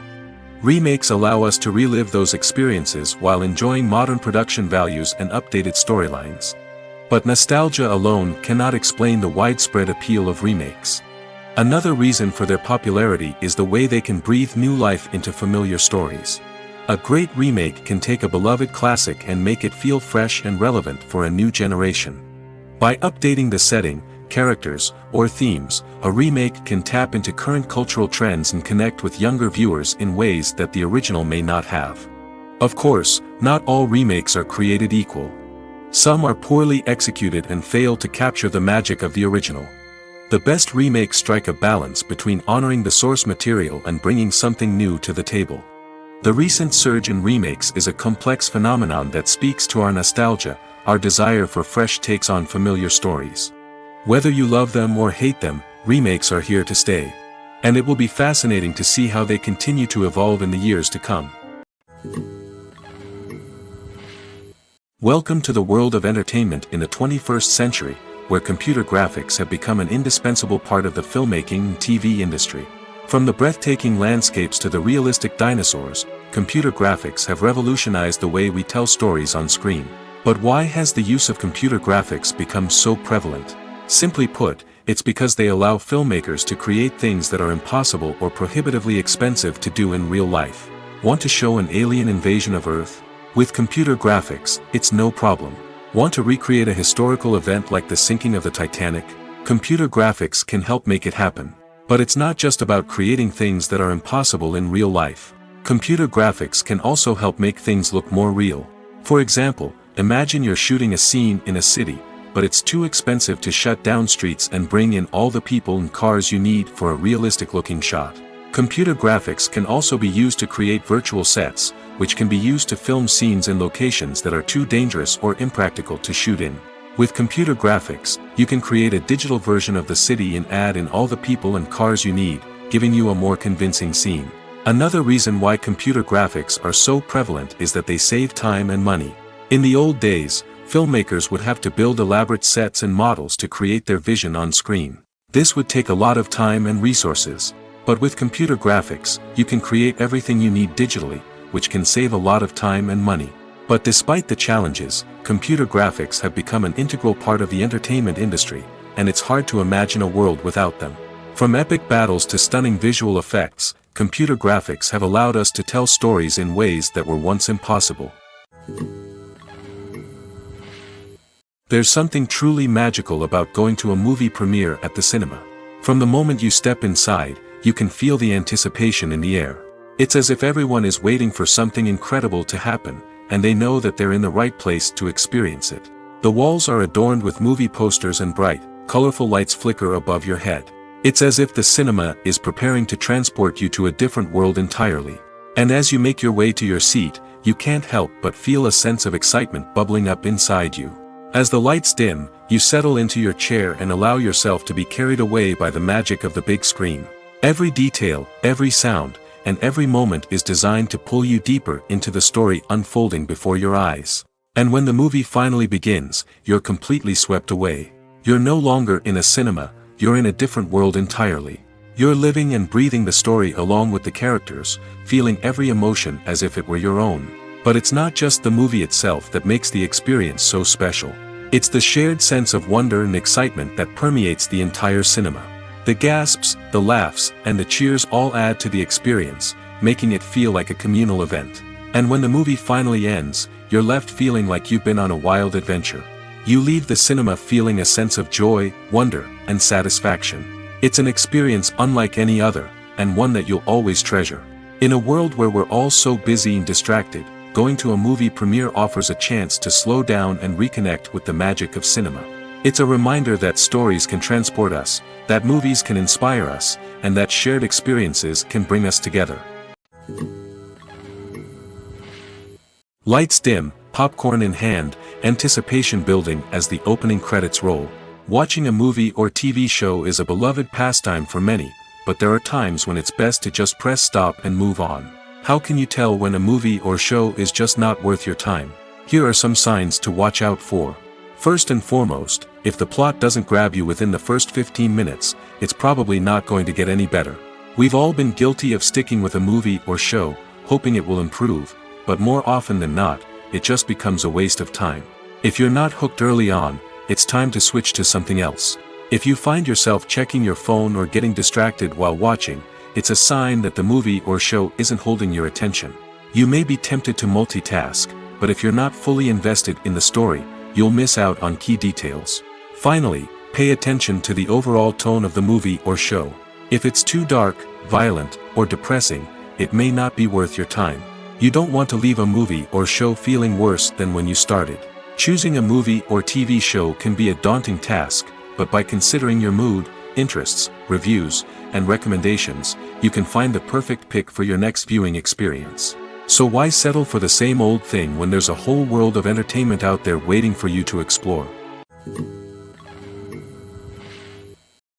Remakes allow us to relive those experiences while enjoying modern production values and updated storylines. But nostalgia alone cannot explain the widespread appeal of remakes. Another reason for their popularity is the way they can breathe new life into familiar stories. A great remake can take a beloved classic and make it feel fresh and relevant for a new generation. By updating the setting, characters, or themes, a remake can tap into current cultural trends and connect with younger viewers in ways that the original may not have. Of course, not all remakes are created equal. Some are poorly executed and fail to capture the magic of the original. The best remakes strike a balance between honoring the source material and bringing something new to the table. The recent surge in remakes is a complex phenomenon that speaks to our nostalgia, our desire for fresh takes on familiar stories. Whether you love them or hate them, remakes are here to stay. And it will be fascinating to see how they continue to evolve in the years to come. Welcome to the world of entertainment in the 21st century, where computer graphics have become an indispensable part of the filmmaking and TV industry. From the breathtaking landscapes to the realistic dinosaurs, computer graphics have revolutionized the way we tell stories on screen. But why has the use of computer graphics become so prevalent? Simply put, it's because they allow filmmakers to create things that are impossible or prohibitively expensive to do in real life. Want to show an alien invasion of Earth? With computer graphics, it's no problem. Want to recreate a historical event like the sinking of the Titanic? Computer graphics can help make it happen. But it's not just about creating things that are impossible in real life. Computer graphics can also help make things look more real. For example, imagine you're shooting a scene in a city, but it's too expensive to shut down streets and bring in all the people and cars you need for a realistic-looking shot. Computer graphics can also be used to create virtual sets, which can be used to film scenes in locations that are too dangerous or impractical to shoot in. With computer graphics, you can create a digital version of the city and add in all the people and cars you need, giving you a more convincing scene. Another reason why computer graphics are so prevalent is that they save time and money. In the old days, filmmakers would have to build elaborate sets and models to create their vision on screen. This would take a lot of time and resources. But with computer graphics, you can create everything you need digitally, which can save a lot of time and money. But despite the challenges, computer graphics have become an integral part of the entertainment industry, and it's hard to imagine a world without them. From epic battles to stunning visual effects, computer graphics have allowed us to tell stories in ways that were once impossible. There's something truly magical about going to a movie premiere at the cinema. From the moment you step inside, you can feel the anticipation in the air. It's as if everyone is waiting for something incredible to happen, and they know that they're in the right place to experience it. The walls are adorned with movie posters and bright, colorful lights flicker above your head. It's as if the cinema is preparing to transport you to a different world entirely. And as you make your way to your seat, you can't help but feel a sense of excitement bubbling up inside you. As the lights dim, you settle into your chair and allow yourself to be carried away by the magic of the big screen. Every detail, every sound, and every moment is designed to pull you deeper into the story unfolding before your eyes. And when the movie finally begins, you're completely swept away. You're no longer in a cinema, you're in a different world entirely. You're living and breathing the story along with the characters, feeling every emotion as if it were your own. But it's not just the movie itself that makes the experience so special. It's the shared sense of wonder and excitement that permeates the entire cinema. The gasps, the laughs, and the cheers all add to the experience, making it feel like a communal event. And when the movie finally ends, you're left feeling like you've been on a wild adventure. You leave the cinema feeling a sense of joy, wonder, and satisfaction. It's an experience unlike any other, and one that you'll always treasure. In a world where we're all so busy and distracted, going to a movie premiere offers a chance to slow down and reconnect with the magic of cinema. It's a reminder that stories can transport us, that movies can inspire us, and that shared experiences can bring us together. Lights dim, popcorn in hand, anticipation building as the opening credits roll. Watching a movie or TV show is a beloved pastime for many, but there are times when it's best to just press stop and move on. How can you tell when a movie or show is just not worth your time? Here are some signs to watch out for. First and foremost, if the plot doesn't grab you within the first 15 minutes, it's probably not going to get any better. We've all been guilty of sticking with a movie or show, hoping it will improve, but more often than not, it just becomes a waste of time. If you're not hooked early on, it's time to switch to something else. If you find yourself checking your phone or getting distracted while watching, it's a sign that the movie or show isn't holding your attention. You may be tempted to multitask, but if you're not fully invested in the story, you'll miss out on key details. Finally, pay attention to the overall tone of the movie or show. If it's too dark, violent, or depressing, it may not be worth your time. You don't want to leave a movie or show feeling worse than when you started. Choosing a movie or TV show can be a daunting task, but by considering your mood, interests, reviews, and recommendations, you can find the perfect pick for your next viewing experience. So why settle for the same old thing when there's a whole world of entertainment out there waiting for you to explore?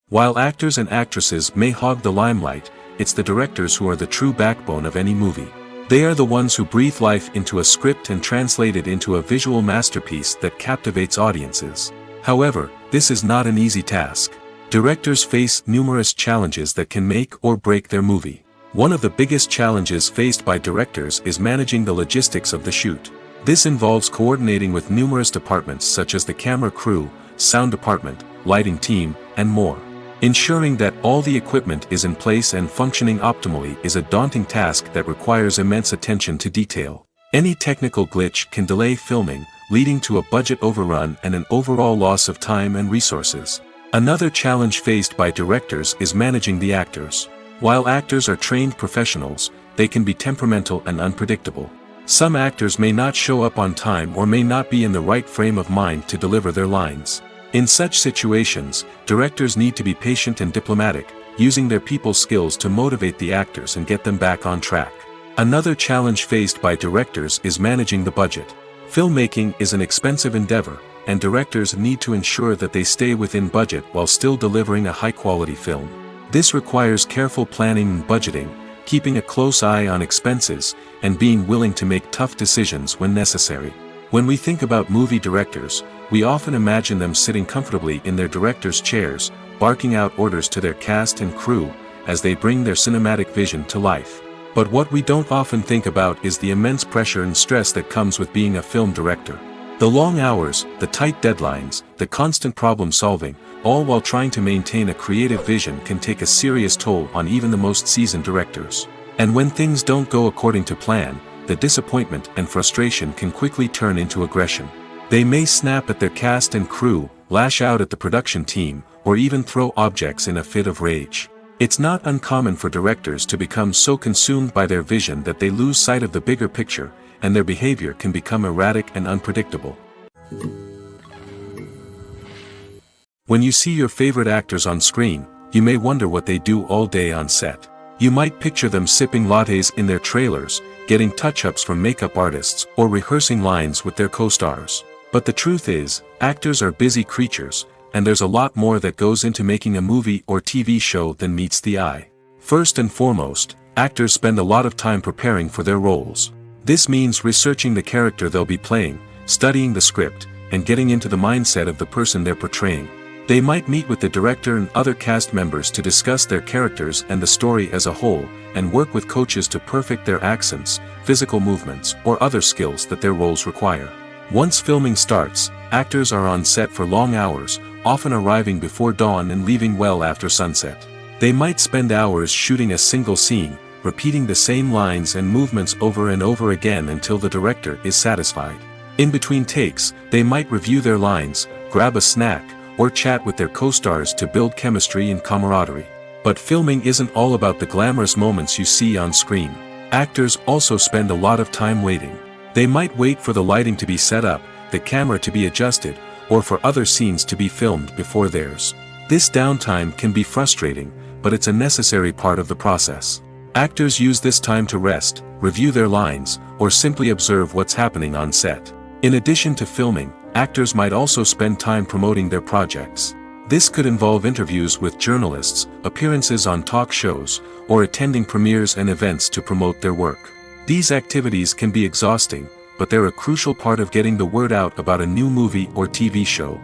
While actors and actresses may hog the limelight, it's the directors who are the true backbone of any movie. They are the ones who breathe life into a script and translate it into a visual masterpiece that captivates audiences. However, this is not an easy task. Directors face numerous challenges that can make or break their movie. One of the biggest challenges faced by directors is managing the logistics of the shoot. This involves coordinating with numerous departments such as the camera crew, sound department, lighting team, and more. Ensuring that all the equipment is in place and functioning optimally is a daunting task that requires immense attention to detail. Any technical glitch can delay filming, leading to a budget overrun and an overall loss of time and resources. Another challenge faced by directors is managing the actors. While actors are trained professionals, they can be temperamental and unpredictable. Some actors may not show up on time or may not be in the right frame of mind to deliver their lines. In such situations, directors need to be patient and diplomatic, using their people skills to motivate the actors and get them back on track. Another challenge faced by directors is managing the budget. Filmmaking is an expensive endeavor, and directors need to ensure that they stay within budget while still delivering a high-quality film. This requires careful planning and budgeting, keeping a close eye on expenses, and being willing to make tough decisions when necessary. When we think about movie directors, we often imagine them sitting comfortably in their director's chairs, barking out orders to their cast and crew, as they bring their cinematic vision to life. But what we don't often think about is the immense pressure and stress that comes with being a film director. The long hours, the tight deadlines, the constant problem solving, all while trying to maintain a creative vision can take a serious toll on even the most seasoned directors. And when things don't go according to plan, the disappointment and frustration can quickly turn into aggression. They may snap at their cast and crew, lash out at the production team, or even throw objects in a fit of rage. It's not uncommon for directors to become so consumed by their vision that they lose sight of the bigger picture, and their behavior can become erratic and unpredictable. When you see your favorite actors on screen, you may wonder what they do all day on set. You might picture them sipping lattes in their trailers, getting touch-ups from makeup artists, or rehearsing lines with their co-stars. But the truth is, actors are busy creatures, and there's a lot more that goes into making a movie or TV show than meets the eye. First and foremost, actors spend a lot of time preparing for their roles. This means researching the character they'll be playing, studying the script, and getting into the mindset of the person they're portraying. They might meet with the director and other cast members to discuss their characters and the story as a whole, and work with coaches to perfect their accents, physical movements, or other skills that their roles require. Once filming starts, actors are on set for long hours, often arriving before dawn and leaving well after sunset. They might spend hours shooting a single scene, repeating the same lines and movements over and over again until the director is satisfied. In between takes, they might review their lines, grab a snack, or chat with their co-stars to build chemistry and camaraderie. But filming isn't all about the glamorous moments you see on screen. Actors also spend a lot of time waiting. They might wait for the lighting to be set up, the camera to be adjusted, or for other scenes to be filmed before theirs. This downtime can be frustrating, but it's a necessary part of the process. Actors use this time to rest, review their lines, or simply observe what's happening on set. In addition to filming, actors might also spend time promoting their projects. This could involve interviews with journalists, appearances on talk shows, or attending premieres and events to promote their work. These activities can be exhausting, but they're a crucial part of getting the word out about a new movie or TV show.